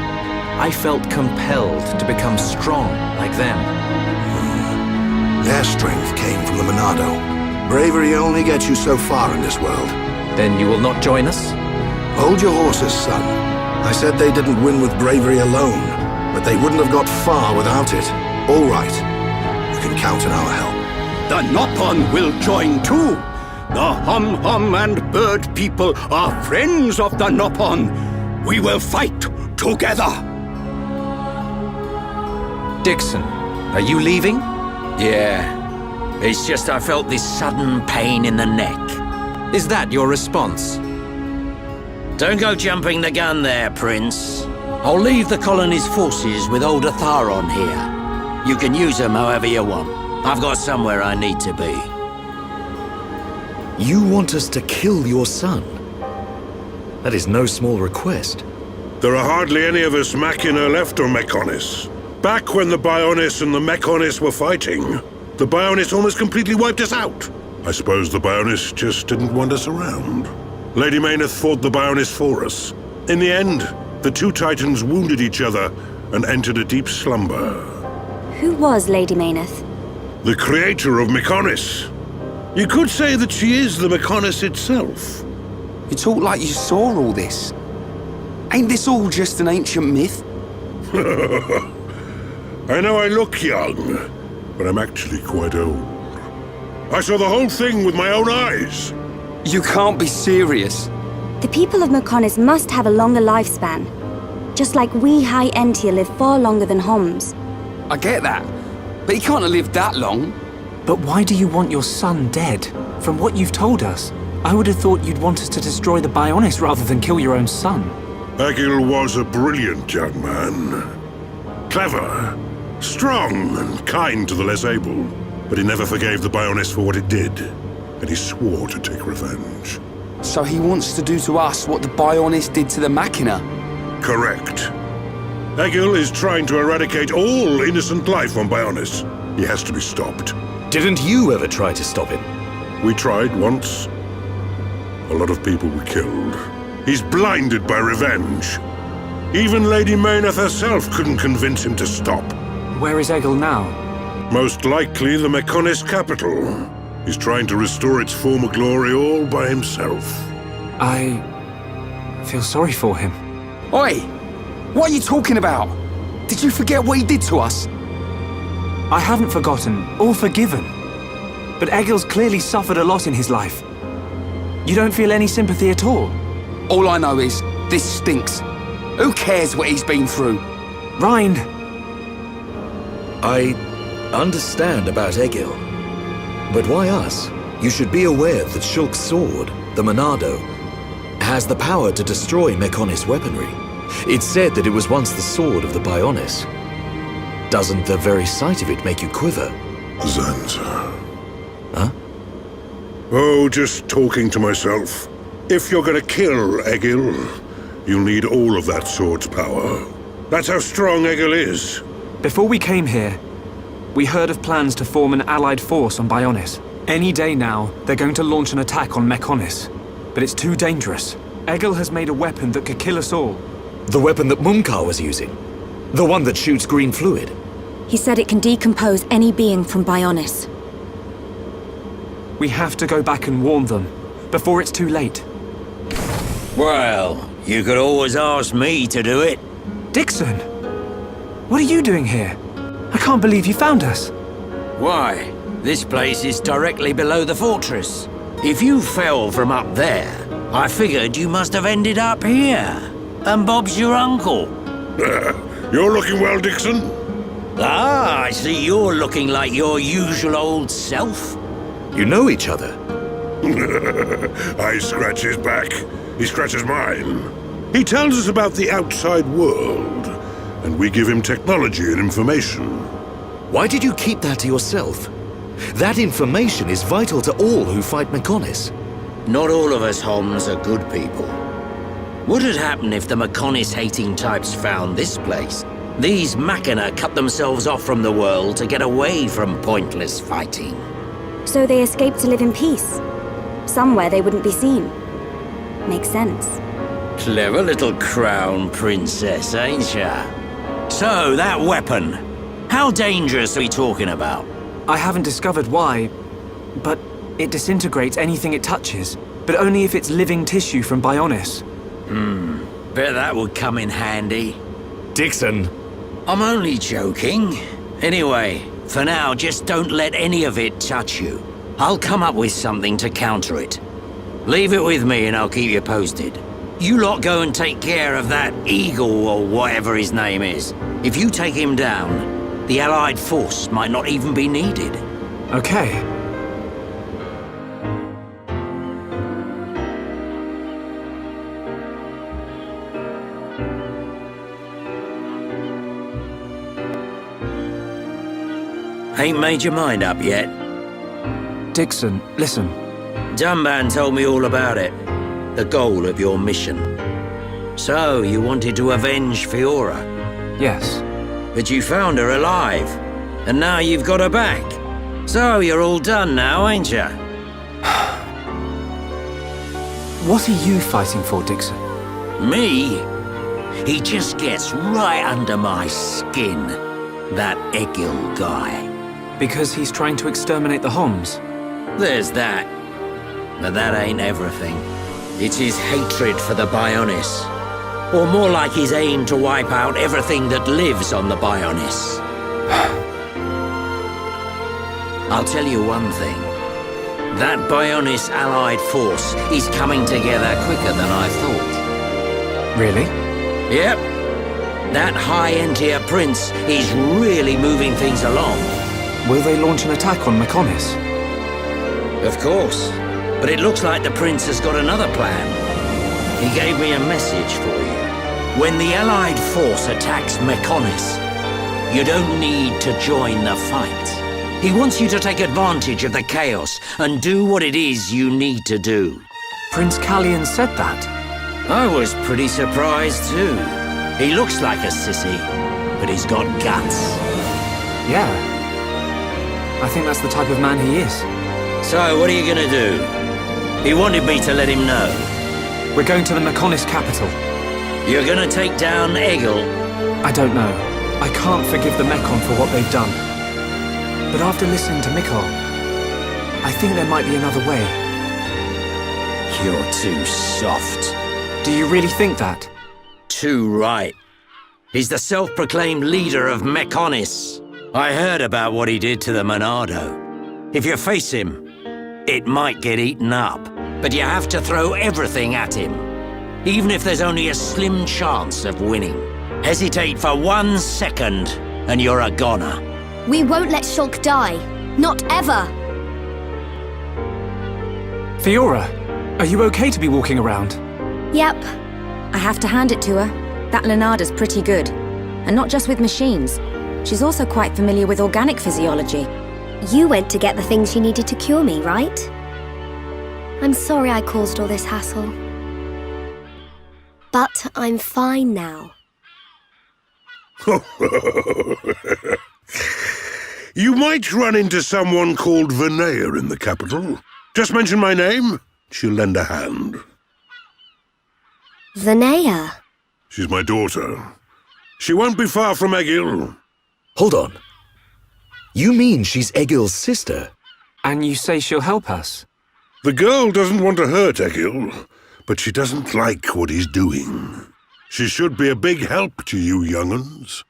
I felt compelled to become strong like them. Their strength came from the Monado. Bravery only gets you so far in this world. Then you will not join us? Hold your horses, son. I said they didn't win with bravery alone, but they wouldn't have got far without it. All right. You can count on our help. The Nopon will join too. The Hum-Hum and Bird people are friends of the Nopon. We will fight together. Dixon, are you leaving? Yeah. It's just I felt this sudden pain in the neck. Is that your response? Don't go jumping the gun there, Prince. I'll leave the colony's forces with old Atharon here. You can use them however you want. I've got somewhere I need to be. You want us to kill your son? That is no small request. There are hardly any of us Machina left on Mechonis. Back when the Bionis and the Mechonis were fighting, the Bionis almost completely wiped us out. I suppose the Bionis just didn't want us around. Lady Mayneth fought the Bionis for us. In the end, the two titans wounded each other and entered a deep slumber. Who was Lady Mayneth? The creator of Mechonis. You could say that she is the Mechonis itself. You talk like you saw all this. Ain't this all just an ancient myth? I know I look young, but I'm actually quite old. I saw the whole thing with my own eyes. You can't be serious. The people of Mechonis must have a longer lifespan. Just like we High Entia live far longer than Homs. I get that, but he can't have lived that long. But why do you want your son dead? From what you've told us, I would have thought you'd want us to destroy the Bionis rather than kill your own son. Egil was a brilliant young man. Clever, strong, and kind to the less able. But he never forgave the Bionis for what it did, and he swore to take revenge. So he wants to do to us what the Bionis did to the Machina? Correct. Egil is trying to eradicate all innocent life on Bionis. He has to be stopped. Didn't you ever try to stop him? We tried once. A lot of people were killed. He's blinded by revenge. Even Lady Mayneth herself couldn't convince him to stop. Where is Egil now? Most likely the Mechonis capital. He's trying to restore its former glory all by himself. I feel sorry for him. Oi! What are you talking about? Did you forget what he did to us? I haven't forgotten or forgiven. But Egil's clearly suffered a lot in his life. You don't feel any sympathy at all? All I know is, this stinks. Who cares what he's been through? Rind! I understand about Egil. But why us? You should be aware that Shulk's sword, the Monado, has the power to destroy Mechonis weaponry. It's said that it was once the sword of the Bionis. Doesn't the very sight of it make you quiver? Zanza. Huh? Oh, just talking to myself. If you're gonna kill Egil, you'll need all of that sword's power. That's how strong Egil is. Before we came here, we heard of plans to form an allied force on Bionis. Any day now, they're going to launch an attack on Mechonis. But it's too dangerous. Egil has made a weapon that could kill us all. The weapon that Mumkar was using? The one that shoots green fluid? He said it can decompose any being from Bionis. We have to go back and warn them, before it's too late. Well, you could always ask me to do it. Dixon! What are you doing here? I can't believe you found us. Why? This place is directly below the fortress. If you fell from up there, I figured you must have ended up here. And Bob's your uncle. You're looking well, Dixon. Ah, I see you're looking like your usual old self. You know each other? I scratch his back. He scratches mine. He tells us about the outside world, and we give him technology and information. Why did you keep that to yourself? That information is vital to all who fight Mechonis. Not all of us Homs are good people. What had happened if the Mechonis-hating types found this place? These Machina cut themselves off from the world to get away from pointless fighting. So they escaped to live in peace. Somewhere they wouldn't be seen. Makes sense. Clever little crown princess, ain't ya? So, that weapon. How dangerous are we talking about? I haven't discovered why, but it disintegrates anything it touches, but only if it's living tissue from Bionis. Bet that would come in handy. Dixon! I'm only joking. Anyway, for now, just don't let any of it touch you. I'll come up with something to counter it. Leave it with me and I'll keep you posted. You lot go and take care of that Eagle or whatever his name is. If you take him down, the Allied force might not even be needed. Okay. Ain't made your mind up yet? Dixon, listen. Dunban told me all about it. The goal of your mission. So, you wanted to avenge Fiora? Yes. But you found her alive. And now you've got her back. So, you're all done now, ain't ya? What are you fighting for, Dixon? Me? He just gets right under my skin. That Egil guy. Because he's trying to exterminate the Homs? There's that. But that ain't everything. It's his hatred for the Bionis. Or more like his aim to wipe out everything that lives on the Bionis. I'll tell you one thing. That Bionis allied force is coming together quicker than I thought. Really? Yep. That high-end-tier prince is really moving things along. Will they launch an attack on Mechonis? Of course. But it looks like the prince has got another plan. He gave me a message for you. When the allied force attacks Mechonis, you don't need to join the fight. He wants you to take advantage of the chaos and do what it is you need to do. Prince Callian said that? I was pretty surprised too. He looks like a sissy, but he's got guts. Yeah. I think that's the type of man he is. So, what are you gonna do? He wanted me to let him know. We're going to the Mechonis capital. You're gonna take down Egil? I don't know. I can't forgive the Mechon for what they've done. But after listening to Mikol, I think there might be another way. You're too soft. Do you really think that? Too right. He's the self-proclaimed leader of Mechonis. I heard about what he did to the Monado. If you face him, it might get eaten up. But you have to throw everything at him, even if there's only a slim chance of winning. Hesitate for 1 second, and you're a goner. We won't let Shulk die. Not ever. Fiora, are you okay to be walking around? Yep. I have to hand it to her. That Lunada's pretty good. And not just with machines. She's also quite familiar with organic physiology. You went to get the things she needed to cure me, right? I'm sorry I caused all this hassle. But I'm fine now. You might run into someone called Vinaya in the capital. Just mention my name, she'll lend a hand. Vinaya? She's my daughter. She won't be far from Egil. Hold on. You mean she's Egil's sister? And you say she'll help us? The girl doesn't want to hurt Egil, but she doesn't like what he's doing. She should be a big help to you young'uns.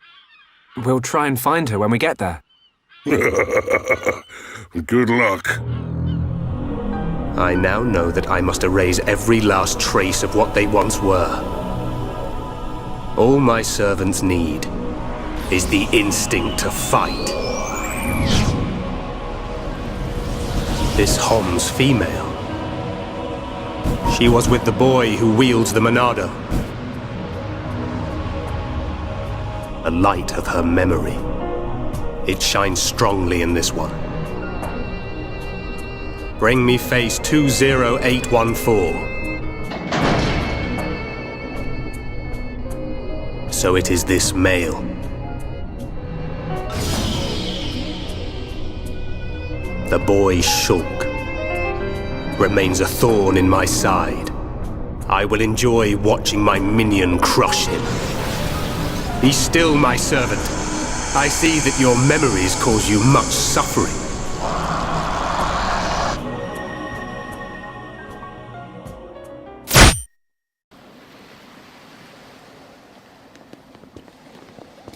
We'll try and find her when we get there. Good luck. I now know that I must erase every last trace of what they once were. All my servants need is the instinct to fight. This Hom's female. She was with the boy who wields the Monado. A light of her memory. It shines strongly in this one. Bring me face 20814. So it is this male. The boy Shulk remains a thorn in my side. I will enjoy watching my minion crush him. Be still, my servant. I see that your memories cause you much suffering.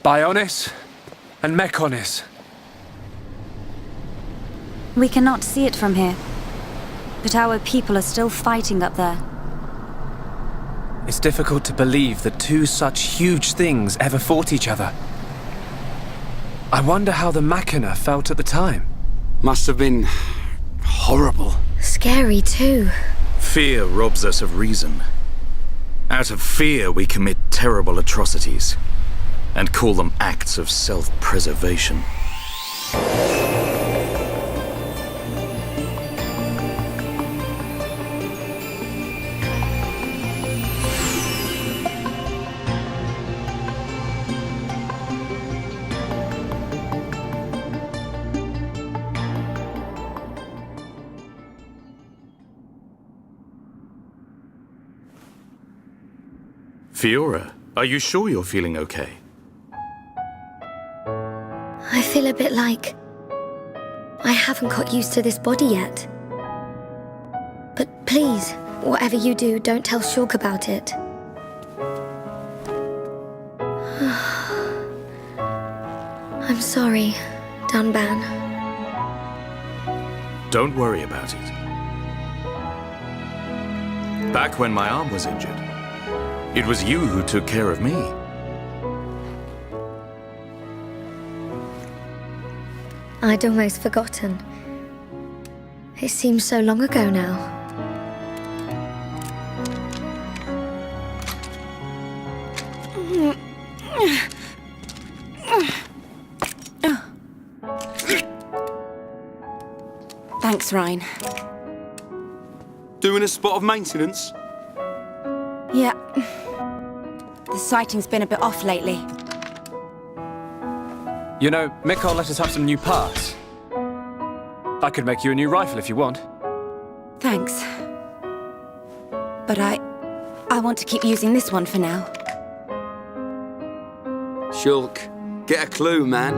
Bionis and Mechonis. We cannot see it from here, but our people are still fighting up there. It's difficult to believe that two such huge things ever fought each other. I wonder how the Machina felt at the time. Must have been horrible. Scary too. Fear robs us of reason. Out of fear, we commit terrible atrocities and call them acts of self-preservation. Fiora, are you sure you're feeling okay? I feel a bit like I haven't got used to this body yet. But please, whatever you do, don't tell Shulk about it. I'm sorry, Dunban. Don't worry about it. Back when my arm was injured, it was you who took care of me. I'd almost forgotten. It seems so long ago now. Thanks, Ryan. Doing a spot of maintenance? Yeah. The sighting's been a bit off lately. You know, Mikol let us have some new parts. I could make you a new rifle if you want. Thanks. But I want to keep using this one for now. Shulk, get a clue, man.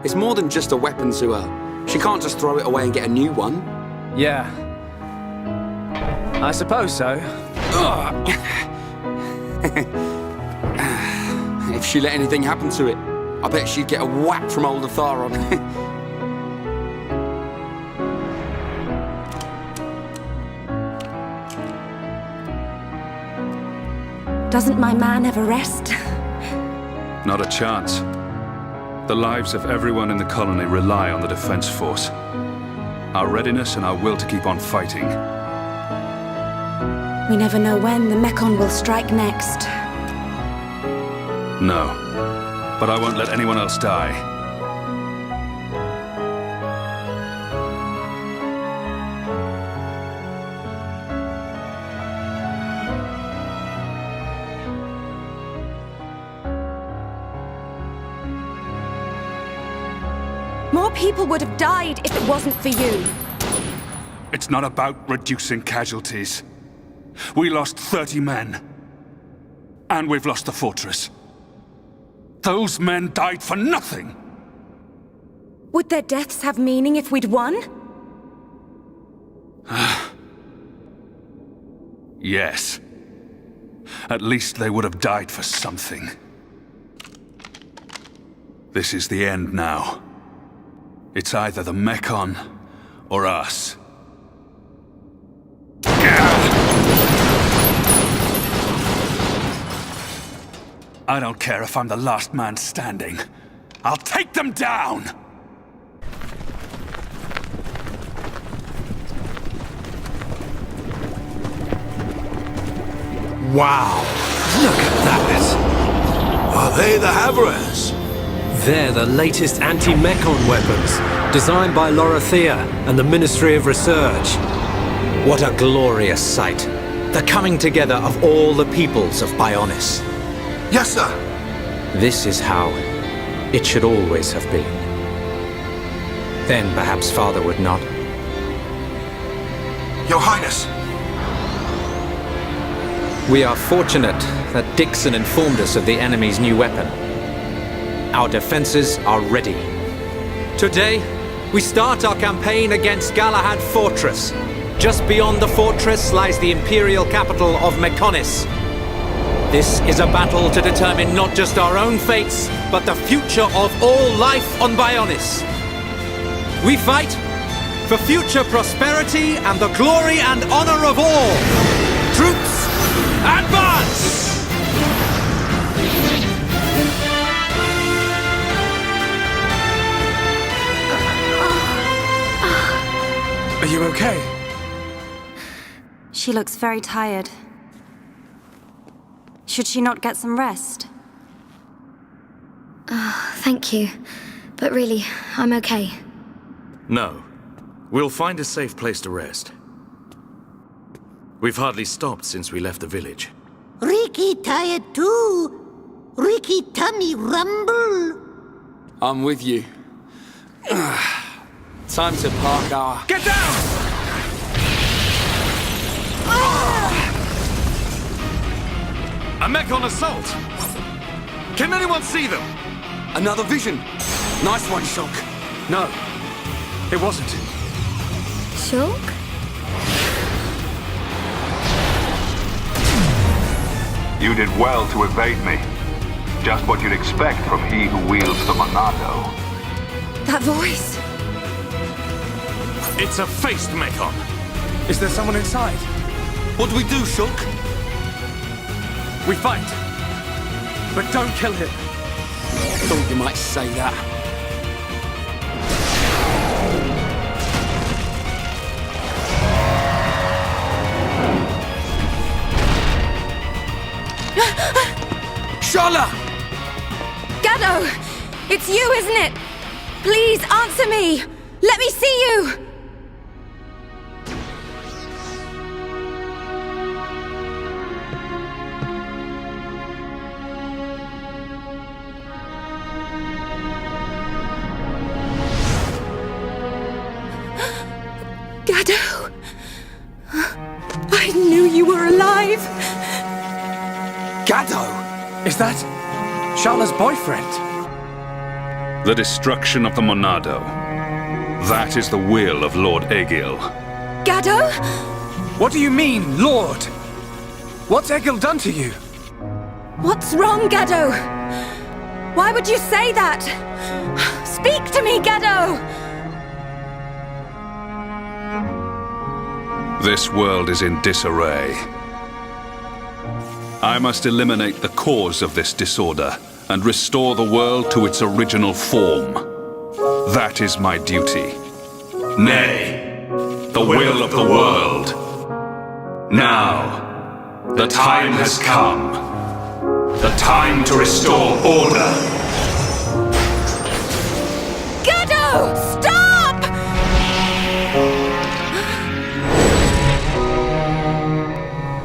It's more than just a weapon to her. She can't just throw it away and get a new one. Yeah. I suppose so. If she let anything happen to it, I bet she'd get a whack from old Atharon. Doesn't my man ever rest? Not a chance. The lives of everyone in the colony rely on the defense force. Our readiness and our will to keep on fighting. We never know when the Mechon will strike next. No. But I won't let anyone else die. More people would have died if it wasn't for you. It's not about reducing casualties. We lost 30 men. And we've lost the fortress. Those men died for nothing! Would their deaths have meaning if we'd won? Yes. At least they would have died for something. This is the end now. It's either the Mechon or us. I don't care if I'm the last man standing. I'll take them down! Wow! Look at that! Are they the Havras? They're the latest anti-Mechon weapons, designed by Lorothea and the Ministry of Research. What a glorious sight. The coming together of all the peoples of Bionis. Yes, sir. This is how it should always have been. Then perhaps Father would not. Your Highness. We are fortunate that Dixon informed us of the enemy's new weapon. Our defenses are ready. Today, we start our campaign against Galahad Fortress. Just beyond the fortress lies the imperial capital of Mechonis. This is a battle to determine not just our own fates, but the future of all life on Bionis. We fight for future prosperity and the glory and honor of all. Troops, advance! Are you okay? She looks very tired. Should she not get some rest? Thank you. But really, I'm okay. No. We'll find a safe place to rest. We've hardly stopped since we left the village. Ricky tired too. Ricky tummy rumble. I'm with you. Time to park our... Get down! A Mechon assault! Can anyone see them? Another vision. Nice one, Shulk. No, it wasn't. Shulk? You did well to evade me. Just what you'd expect from he who wields the Monado. That voice! It's a faced Mechon. Is there someone inside? What do we do, Shulk? We fight. But don't kill him. Thought you might say that. Shala! Gaddo! It's you, isn't it? Please, answer me! Let me see you! Gaddo! I knew you were alive! Gaddo! Is that Shala's boyfriend? The destruction of the Monado. That is the will of Lord Egil. Gaddo? What do you mean, Lord? What's Egil done to you? What's wrong, Gaddo? Why would you say that? Speak to me, Gaddo! This world is in disarray. I must eliminate the cause of this disorder and restore the world to its original form. That is my duty. Nay, the will of the world. Now, the time has come. The time to restore order. Gaddo! Stop!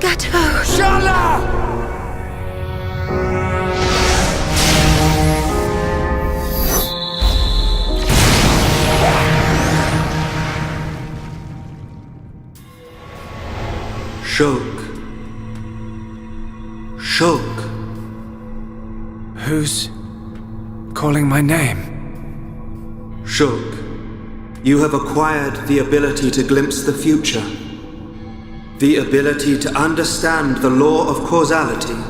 Gaddo! Shala! Shulk. Shulk. Who's calling my name? Shulk, you have acquired the ability to glimpse the future. The ability to understand the law of causality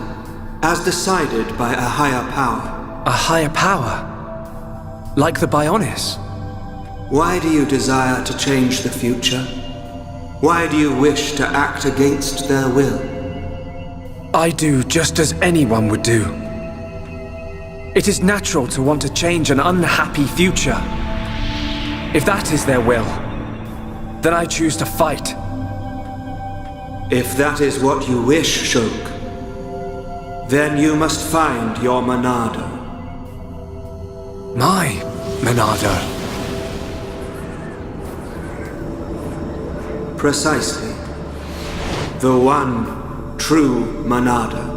as decided by a higher power. A higher power? Like the Bionis? Why do you desire to change the future? Why do you wish to act against their will? I do just as anyone would do. It is natural to want to change an unhappy future. If that is their will, then I choose to fight. If that is what you wish, Shulk, then you must find your Monado. My Monado? Precisely. The one true Monado.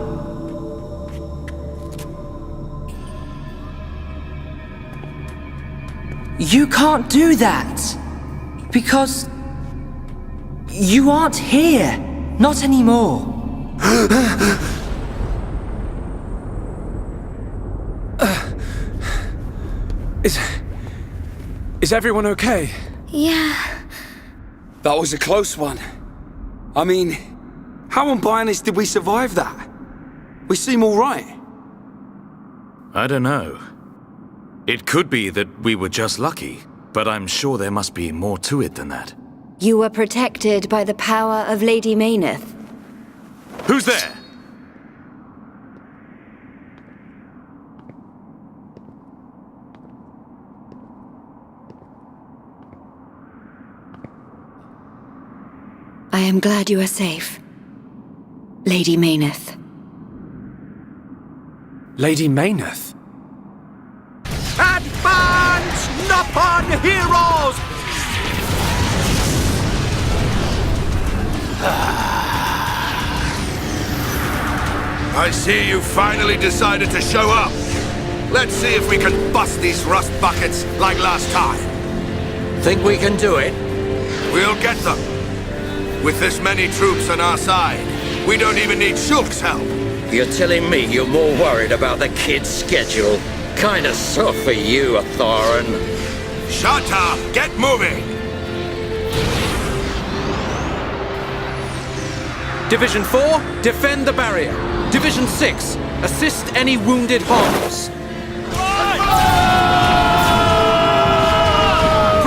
You can't do that. Because you aren't here. Not anymore. Is everyone okay? Yeah. That was a close one. I mean, how on Bionis did we survive that? We seem all right. I don't know. It could be that we were just lucky, but I'm sure there must be more to it than that. You were protected by the power of Lady Meyneth. Who's there? I am glad you are safe. Lady Meyneth. Lady Meyneth? Advance, Nopon heroes! I see you finally decided to show up. Let's see if we can bust these rust buckets like last time. Think we can do it? We'll get them. With this many troops on our side, we don't even need Shulk's help. You're telling me you're more worried about the kid's schedule? Kinda soft for you, Thorin. Shut up! Get moving! Division 4, defend the barrier. Division 6, assist any wounded Homs.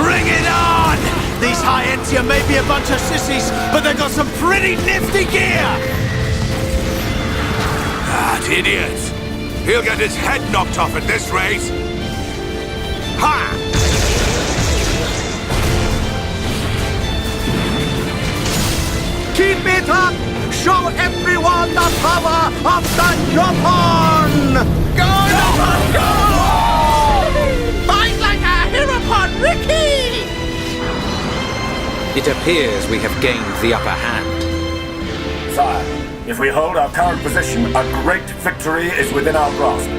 Bring it on! These High-Entia may be a bunch of sissies, but they've got some pretty nifty gear! That idiot! He'll get his head knocked off at this rate! Ha! Keep it up! Show everyone the power of the Nopon! Go, Nopon, go! Fight like a Hirapon, Ricky! It appears we have gained the upper hand. Sire, if we hold our current position, a great victory is within our grasp.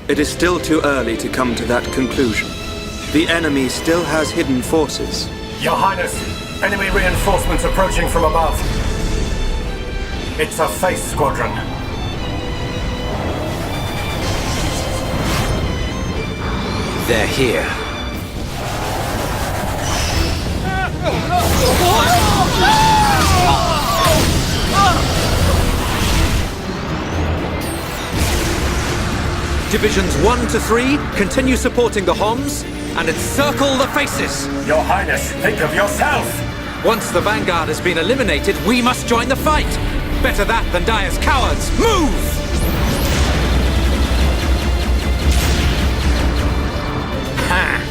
It is still too early to come to that conclusion. The enemy still has hidden forces. Your Highness, enemy reinforcements approaching from above. It's a face squadron. They're here. Divisions 1 to 3, continue supporting the Homs, and encircle the faces! Your Highness, think of yourself! Once the Vanguard has been eliminated, we must join the fight! Better that than die as cowards! Move! Ha!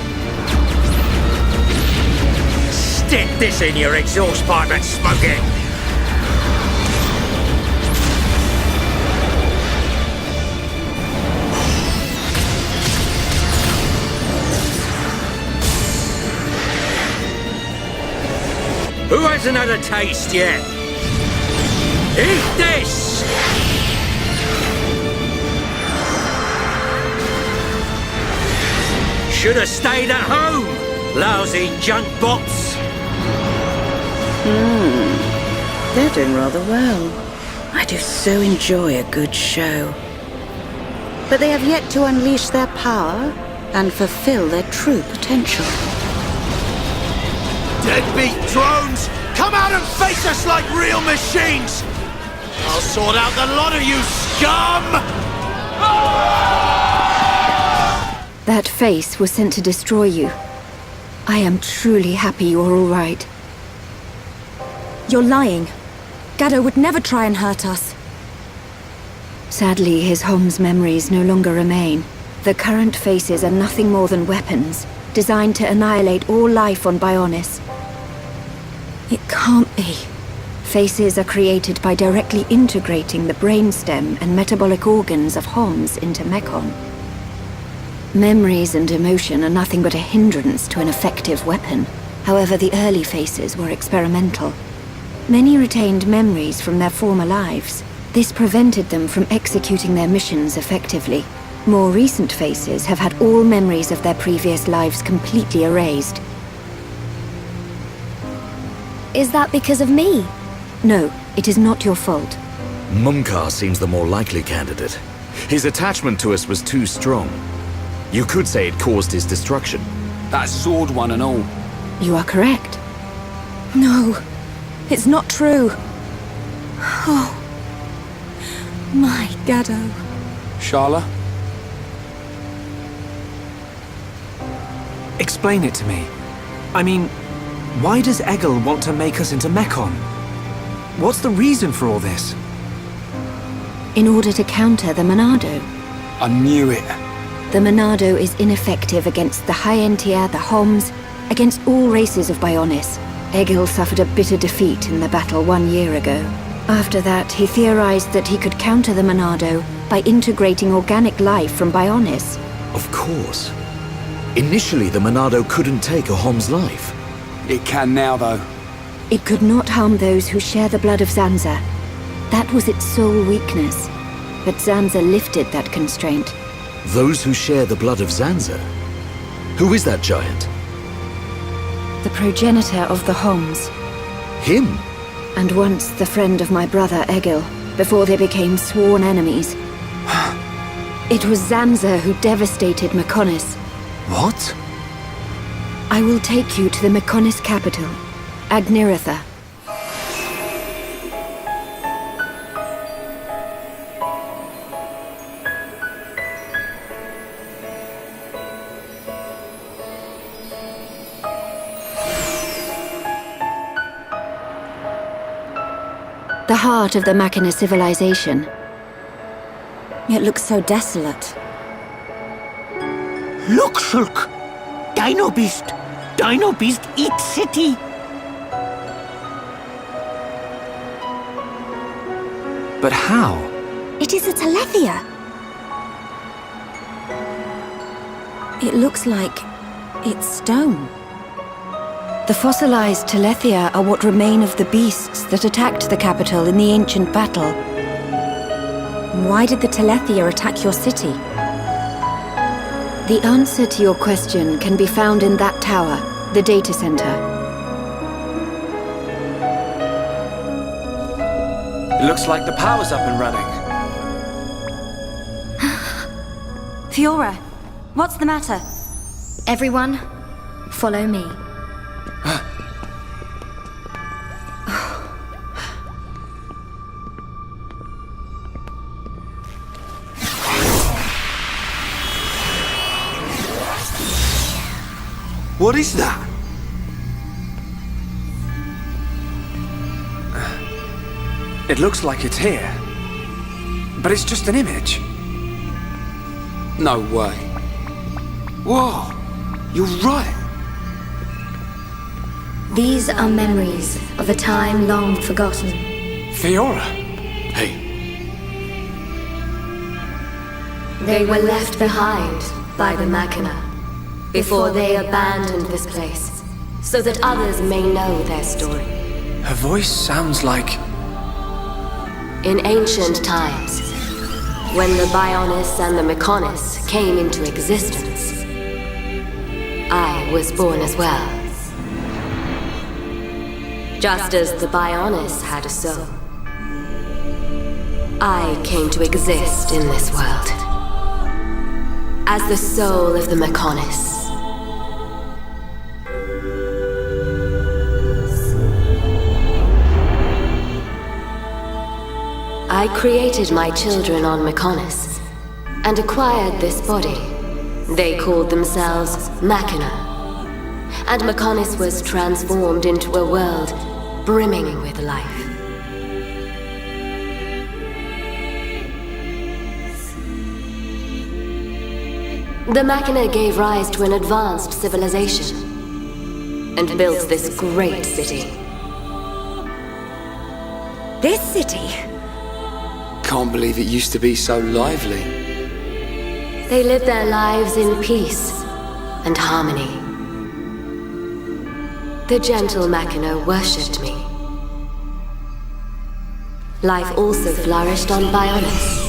Stick this in your exhaust pipe and smoke it! Who hasn't had a taste yet? Eat this! Should have stayed at home, lousy junk bots. They're doing rather well. I do so enjoy a good show. But they have yet to unleash their power and fulfill their true potential. Deadbeat drones! Come out and face us like real machines! I'll sort out the lot of you, scum! That face was sent to destroy you. I am truly happy you're all right. You're lying. Gaddo would never try and hurt us. Sadly, his Hom's memories no longer remain. The current faces are nothing more than weapons, designed to annihilate all life on Bionis. It can't be. Faces are created by directly integrating the brainstem and metabolic organs of Homs into Mechon. Memories and emotion are nothing but a hindrance to an effective weapon. However, the early faces were experimental. Many retained memories from their former lives. This prevented them from executing their missions effectively. More recent faces have had all memories of their previous lives completely erased. Is that because of me? No, it is not your fault. Mumkar seems the more likely candidate. His attachment to us was too strong. You could say it caused his destruction. That sword one and all. You are correct. No, it's not true. Oh, my Gaddo. Sharla? Explain it to me. I mean, why does Egil want to make us into Mechon? What's the reason for all this? In order to counter the Monado. I knew it. The Monado is ineffective against the High Entia, the Homs, against all races of Bionis. Egil suffered a bitter defeat in the battle 1 year ago. After that, he theorized that he could counter the Monado by integrating organic life from Bionis. Of course. Initially, the Monado couldn't take a Hom's life. It can now, though. It could not harm those who share the blood of Zanza. That was its sole weakness. But Zanza lifted that constraint. Those who share the blood of Zanza? Who is that giant? The progenitor of the Homs. Him? And once the friend of my brother Egil, before they became sworn enemies. It was Zanza who devastated Mechonis. What? I will take you to the Mechonis capital, Agniratha. The heart of the Machina civilization. It looks so desolate. Look, Shulk! Dino Beast! Dino Beast eats city! But how? It is a Telethia. It looks like it's stone. The fossilized Telethia are what remain of the beasts that attacked the capital in the ancient battle. Why did the Telethia attack your city? The answer to your question can be found in that tower, the data center. It looks like the power's up and running. Fiora, what's the matter? Everyone, follow me. What is that? It looks like it's here. But it's just an image. No way. Whoa! You're right. These are memories of a time long forgotten. Fiora! Hey. They were left behind by the Machina before they abandoned this place, so that others may know their story. Her voice sounds like... In ancient times, when the Bionis and the Mechonis came into existence, I was born as well. Just as the Bionis had a soul, I came to exist in this world as the soul of the Mechonis. I created my children on Mechonis and acquired this body. They called themselves Machina, and Mechonis was transformed into a world brimming with life. The Machina gave rise to an advanced civilization and built this great city. This city? Can't believe it used to be so lively. They lived their lives in peace and harmony. The gentle Machina worshipped me. Life also flourished on Bionis.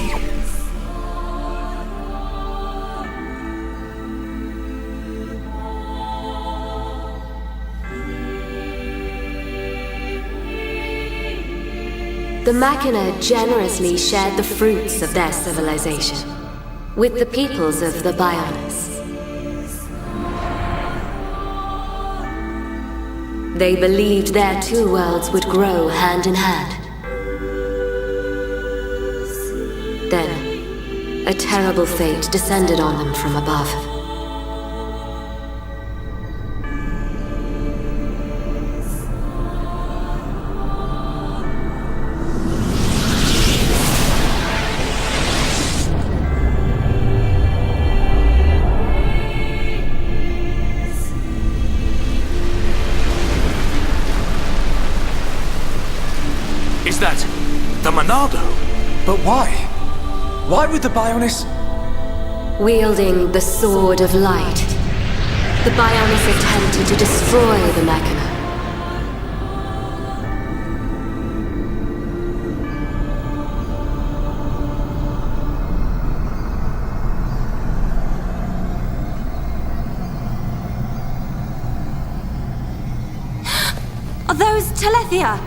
The Machina generously shared the fruits of their civilization with the peoples of the Bionis. They believed their two worlds would grow hand in hand. Then, a terrible fate descended on them from above. Is that the Monado? But why? Why would the Bionis... Wielding the Sword of Light, the Bionis attempted to destroy the Machina. Are those Telethia?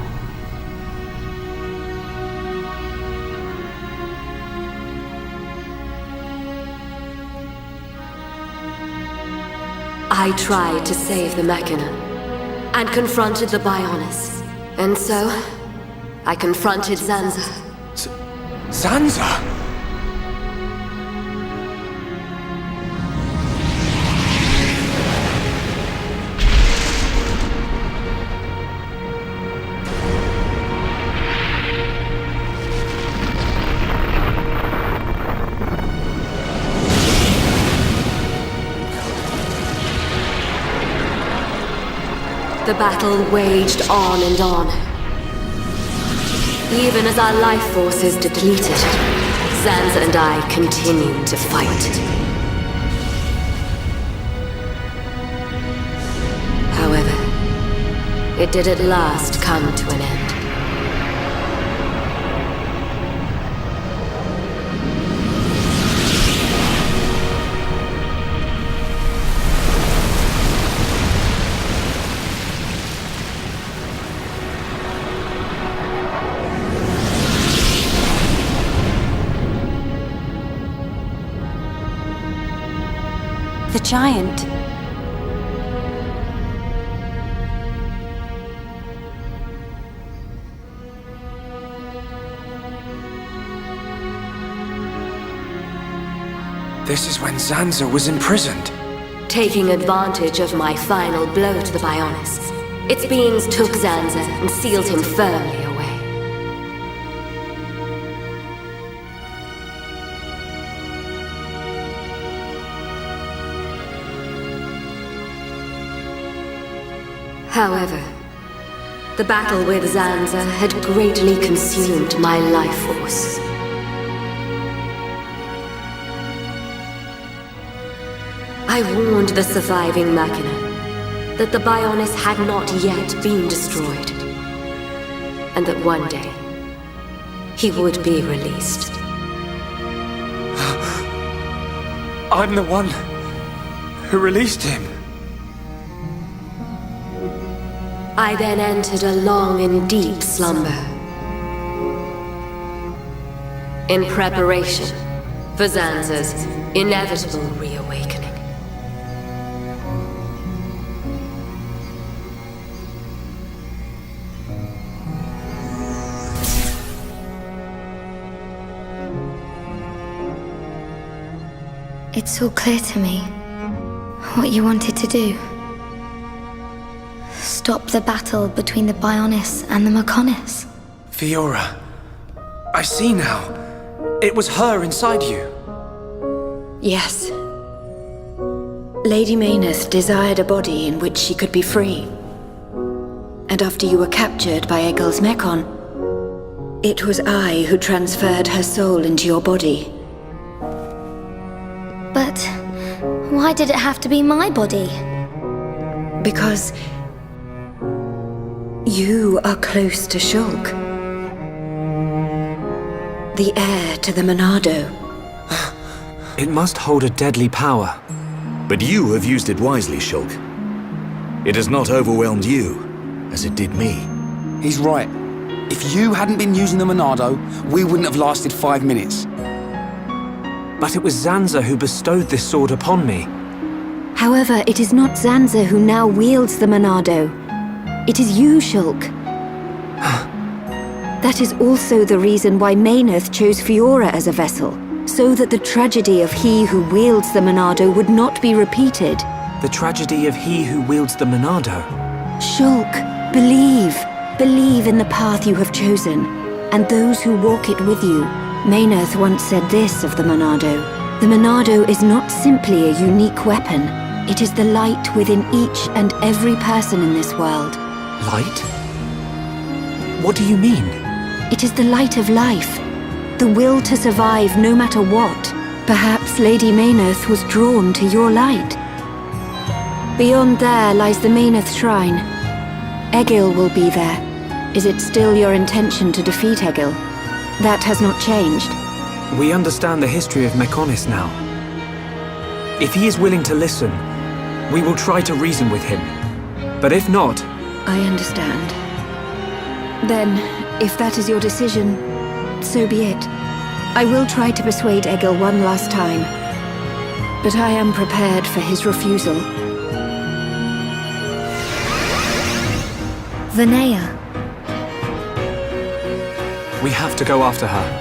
I tried to save the Machina and confronted the Bionis. And so, I confronted Zanza. Zanza? The battle waged on and on. Even as our life forces depleted, Zanza and I continued to fight. However, it did at last come to an end. The giant. This is when Zanza was imprisoned. Taking advantage of my final blow to the Bionis, its beings took Zanza and sealed him firmly away. However, the battle with Zanza had greatly consumed my life force. I warned the surviving Mechona that the Bionis had not yet been destroyed, and that one day he would be released. I'm the one who released him. I then entered a long and deep slumber, in preparation for Zanza's inevitable reawakening. It's all clear to me what you wanted to do. Stop the battle between the Bionis and the Mechonis. Fiora, I see now. It was her inside you. Yes. Lady Meyneth desired a body in which she could be free. And after you were captured by Egil's Mechon, it was I who transferred her soul into your body. But why did it have to be my body? Because you are close to Shulk, the heir to the Monado. It must hold a deadly power. But you have used it wisely, Shulk. It has not overwhelmed you, as it did me. He's right. If you hadn't been using the Monado, we wouldn't have lasted 5 minutes. But it was Zanza who bestowed this sword upon me. However, it is not Zanza who now wields the Monado. It is you, Shulk. That is also the reason why Meyneth chose Fiora as a vessel, so that the tragedy of he who wields the Monado would not be repeated. The tragedy of he who wields the Monado. Shulk, believe. Believe in the path you have chosen, and those who walk it with you. Meyneth once said this of the Monado. The Monado is not simply a unique weapon. It is the light within each and every person in this world. Light? What do you mean? It is the light of life. The will to survive no matter what. Perhaps Lady Meyneth was drawn to your light. Beyond there lies the Meyneth Shrine. Egil will be there. Is it still your intention to defeat Egil? That has not changed. We understand the history of Mechonis now. If he is willing to listen, we will try to reason with him. But if not... I understand. Then, if that is your decision, so be it. I will try to persuade Egil one last time. But I am prepared for his refusal. Vinaya. We have to go after her.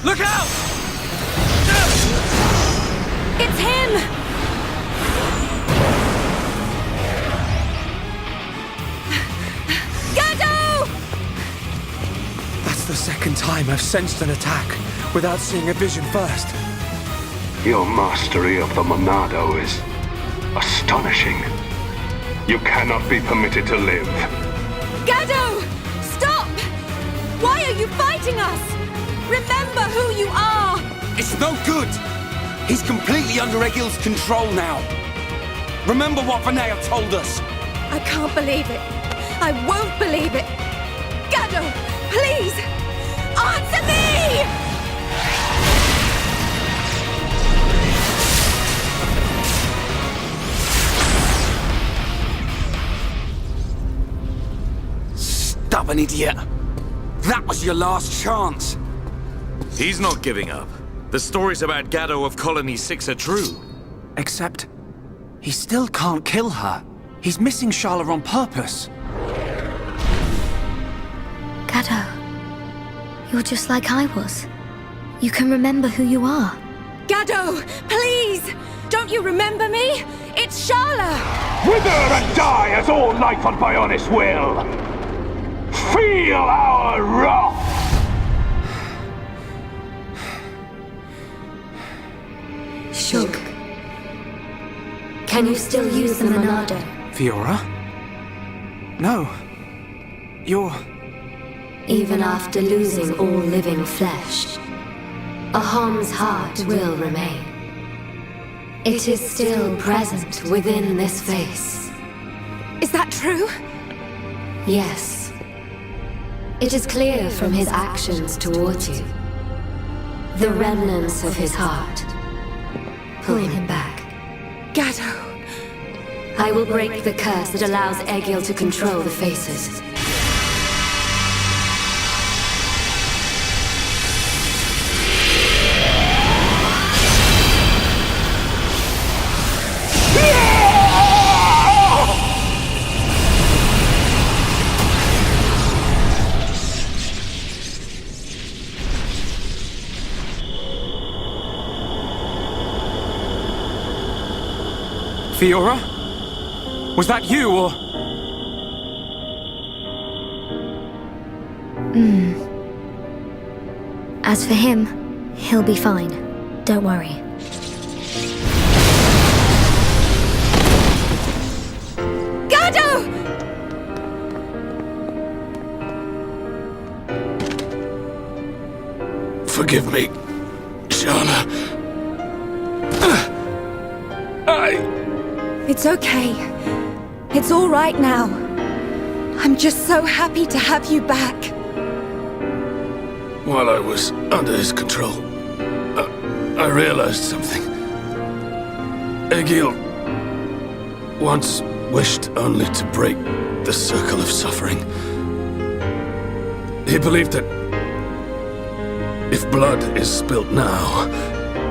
Look out! It's him! Gado! That's the second time I've sensed an attack without seeing a vision first. Your mastery of the Monado is astonishing. You cannot be permitted to live. Gado! Stop! Why are you fighting us? Remember who you are! It's no good! He's completely under Egil's control now. Remember what Vinaya told us. I can't believe it. I won't believe it. Gado, please! Answer me! Stubborn idiot. That was your last chance. He's not giving up. The stories about Gado of Colony 6 are true. Except, he still can't kill her. He's missing Shala on purpose. Gato, you're just like I was. You can remember who you are. Gado, please! Don't you remember me? It's Shala! Wither and die as all life on Bionis will! Feel our wrath! Shulk. Can you still use the Monado? Fiora? No. You're... Even after losing all living flesh, Ahom's heart will remain. It is still present within this face. Is that true? Yes. It is clear from his actions towards you. The remnants of his heart. Pull him back. Gado. I will break the curse that allows Egil to control the faces. Fiora? Was that you, or...? As for him, he'll be fine. Don't worry. Gado! Forgive me, Shala. It's okay. It's all right now. I'm just so happy to have you back. While I was under his control, I realized something. Egil once wished only to break the circle of suffering. He believed that if blood is spilt now,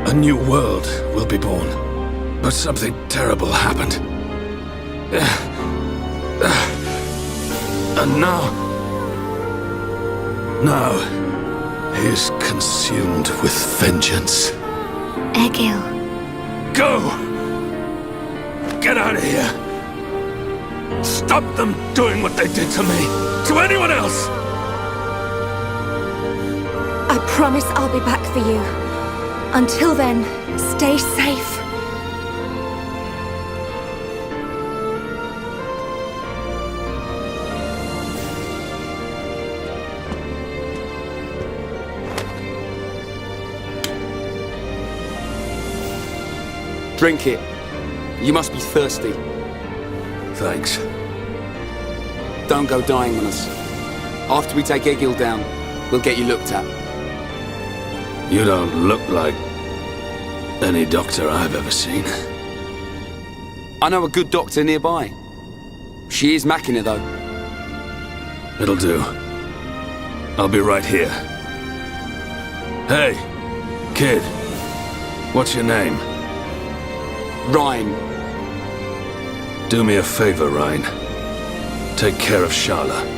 a new world will be born. But something terrible happened. And now he is consumed with vengeance. Egil. Go! Get out of here! Stop them doing what they did to me! To anyone else! I promise I'll be back for you. Until then, stay safe. Drink it. You must be thirsty. Thanks. Don't go dying on us. After we take Egil down, we'll get you looked at. You don't look like any doctor I've ever seen. I know a good doctor nearby. She is Machina, though. It'll do. I'll be right here. Hey, kid. What's your name? Ryan. Do me a favor, Ryan. Take care of Shala.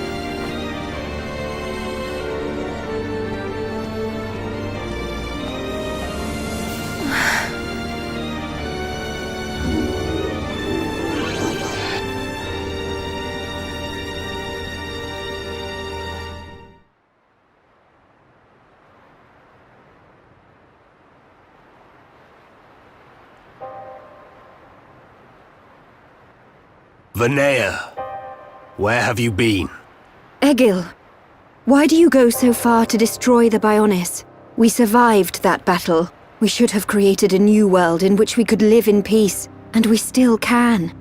Vanea, where have you been? Egil, why do you go so far to destroy the Bionis? We survived that battle. We should have created a new world in which we could live in peace, and we still can.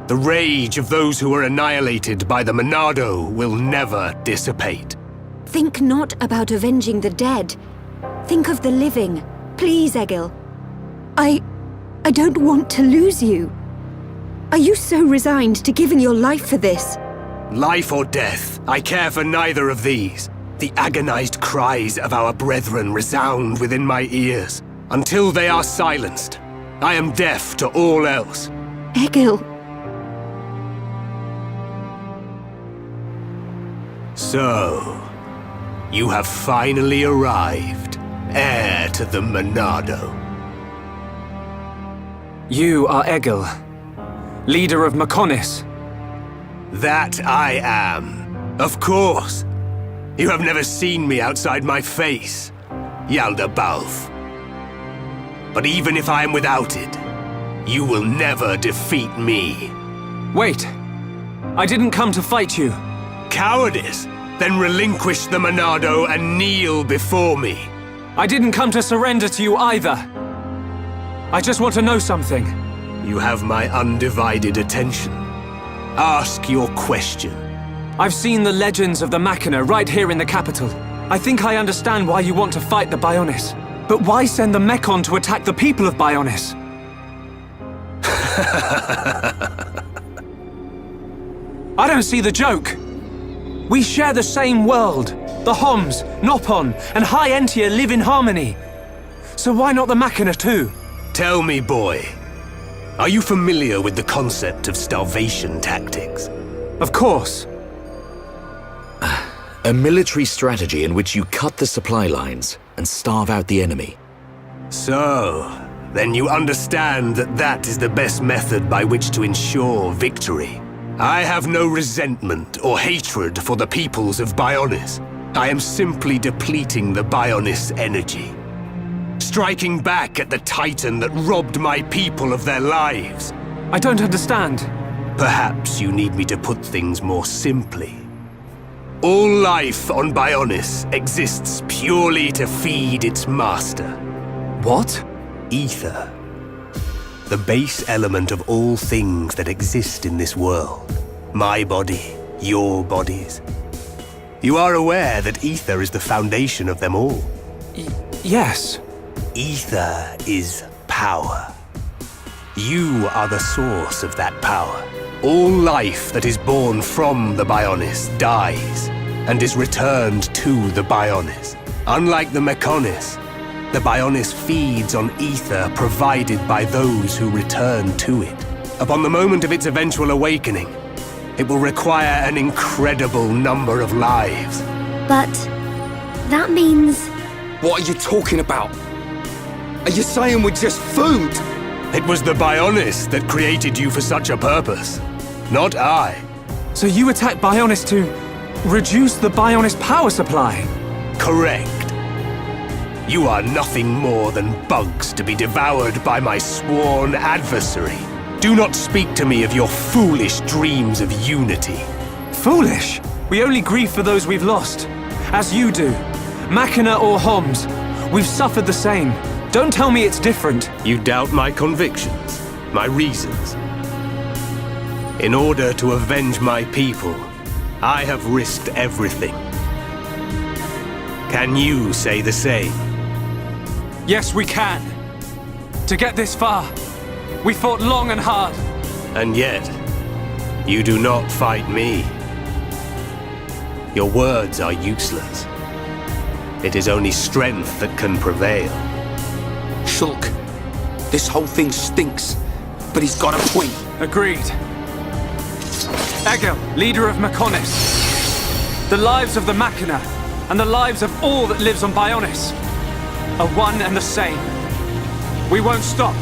The rage of those who were annihilated by the Monado will never dissipate. Think not about avenging the dead. Think of the living. Please, Egil. I don't want to lose you. Are you so resigned to giving your life for this? Life or death, I care for neither of these. The agonized cries of our brethren resound within my ears. Until they are silenced, I am deaf to all else. Egil. So, You have finally arrived, heir to the Monado. You are Egil, leader of Mechonis. That I am. Of course. You have never seen me outside my face, Yaldabaoth. But even if I am without it, you will never defeat me. Wait. I didn't come to fight you. Cowardice? Then relinquish the Monado and kneel before me. I didn't come to surrender to you either. I just want to know something. You have my undivided attention. Ask your question. I've seen the legends of the Machina right here in the capital. I think I understand why you want to fight the Bionis. But why send the Mechon to attack the people of Bionis? I don't see the joke. We share the same world. The Homs, Nopon, and High Entia live in harmony. So why not the Machina too? Tell me, boy, are you familiar with the concept of starvation tactics? Of course. A military strategy in which you cut the supply lines and starve out the enemy. So, then you understand that that is the best method by which to ensure victory. I have no resentment or hatred for the peoples of Bionis. I am simply depleting the Bionis energy. Striking back at the Titan that robbed my people of their lives. I don't understand. Perhaps you need me to put things more simply. All life on Bionis exists purely to feed its master. What? Ether. The base element of all things that exist in this world. My body, your bodies. You are aware that ether is the foundation of them all? Yes. Ether is power. You are the source of that power. All life that is born from the Bionis dies and is returned to the Bionis. Unlike the Mechonis, the Bionis feeds on ether provided by those who return to it. Upon the moment of its eventual awakening, it will require an incredible number of lives. But that means... What are you talking about? Are you saying we're just food? It was the Bionis that created you for such a purpose, not I. So you attacked Bionis to reduce the Bionis power supply? Correct. You are nothing more than bugs to be devoured by my sworn adversary. Do not speak to me of your foolish dreams of unity. Foolish? We only grieve for those we've lost. As you do. Machina or Homs. We've suffered the same. Don't tell me it's different. You doubt my convictions, my reasons. In order to avenge my people, I have risked everything. Can you say the same? Yes, we can. To get this far, we fought long and hard. And yet, you do not fight me. Your words are useless. It is only strength that can prevail. Shulk, this whole thing stinks, but he's got a point. Agreed. Egil, leader of Mechonis. The lives of the Machina and the lives of all that lives on Bionis are one and the same. We won't stop.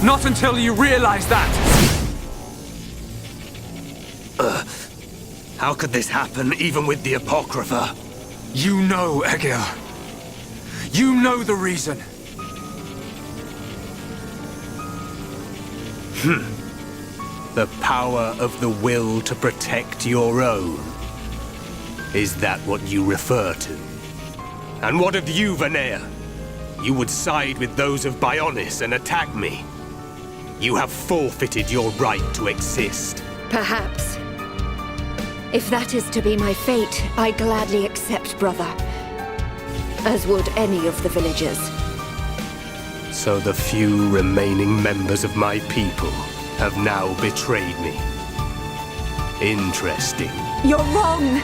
Not until you realize that. How could this happen, even with the Apocrypha? You know, Egil. You know the reason. The power of the will to protect your own. Is that what you refer to? And what of you, Vanea? You would side with those of Bionis and attack me. You have forfeited your right to exist. Perhaps. If that is to be my fate, I gladly accept, brother. As would any of the villagers. So the few remaining members of my people have now betrayed me. Interesting. You're wrong!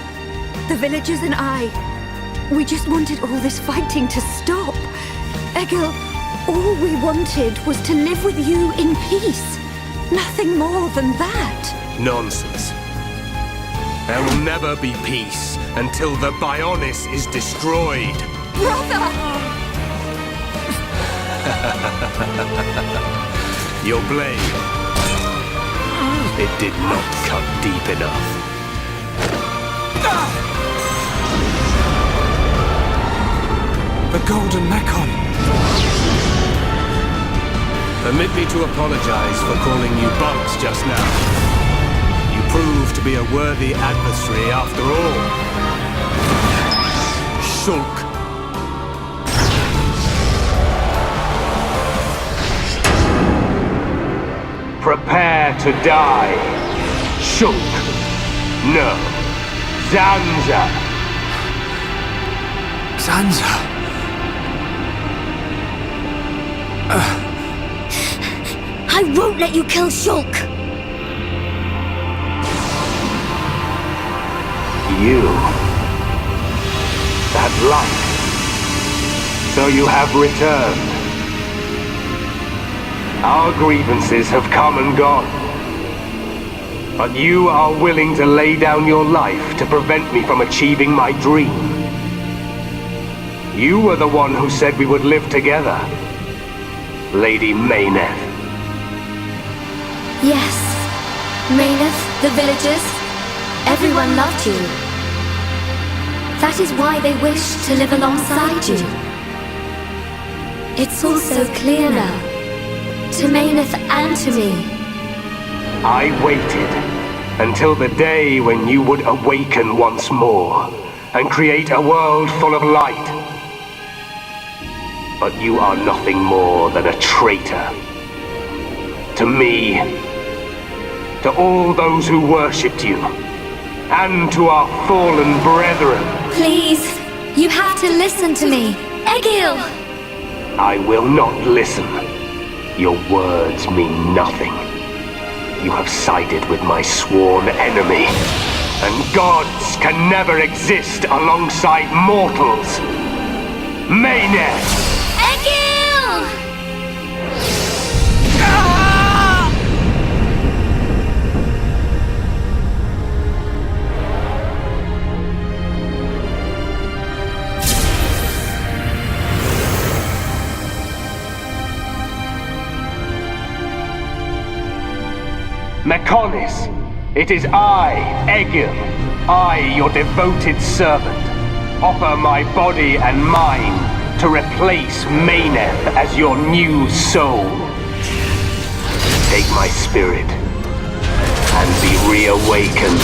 The villagers and I, we just wanted all this fighting to stop. Egil, all we wanted was to live with you in peace. Nothing more than that. Nonsense. There will never be peace until the Bionis is destroyed. Brother! Your blade. It did not cut deep enough. The Golden Mechon! Permit me to apologize for calling you Bunks just now. You proved to be a worthy adversary after all. Shulk. Prepare to die. Shulk. No. Zanza. Zanza? I won't let you kill Shulk! You. That light. So you have returned. Our grievances have come and gone. But you are willing to lay down your life to prevent me from achieving my dream. You were the one who said we would live together, Lady Meyneth. Yes. Meyneth, the villagers, everyone loved you. That is why they wished to live alongside you. It's all so clear now. To Meyneth and to me. I waited until the day when you would awaken once more and create a world full of light. But you are nothing more than a traitor. To me, to all those who worshipped you, and to our fallen brethren. Please, you have to listen to me. Egil! I will not listen. Your words mean nothing. You have sided with my sworn enemy, and gods can never exist alongside mortals. Meyneth! Egil! Mechonis, it is I, Egil, I, your devoted servant, offer my body and mind to replace Meyneth as your new soul. Take my spirit and be reawakened.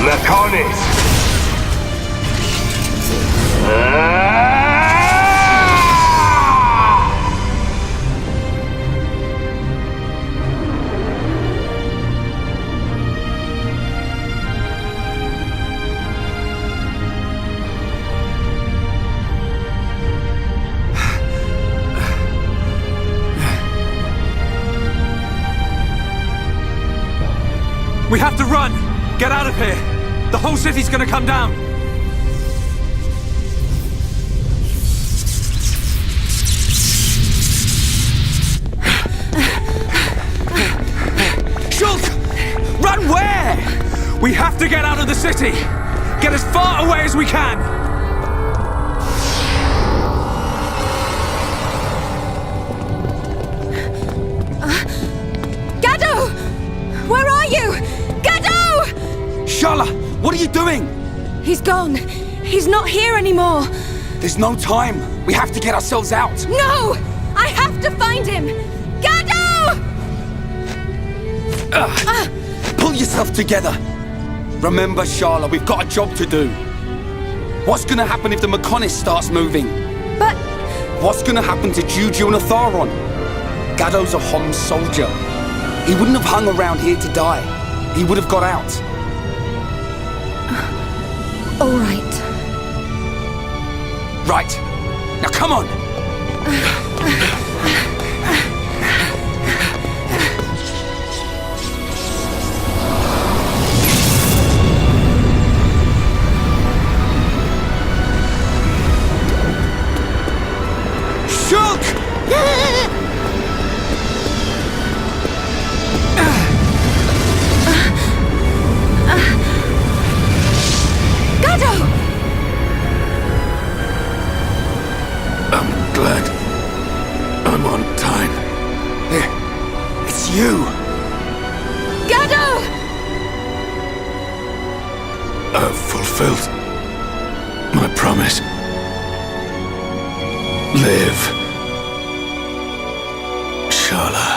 Mechonis! We have to run! Get out of here! The whole city's gonna come down! Shulk! Run where? We have to get out of the city! Get as far away as we can! Gado! Where are you? Gado! Shala, what are you doing? He's gone. He's not here anymore. There's no time. We have to get ourselves out. No! I have to find him! Gado! Pull yourself together. Remember, Shala, we've got a job to do. What's gonna happen if the Mechonis starts moving? But... What's gonna happen to Juju and Atharon? Gado's a Homs soldier. He wouldn't have hung around here to die. He would have got out. All right. Right. Now come on! Shulk! you Gado! have fulfilled my promise. Live, Shala.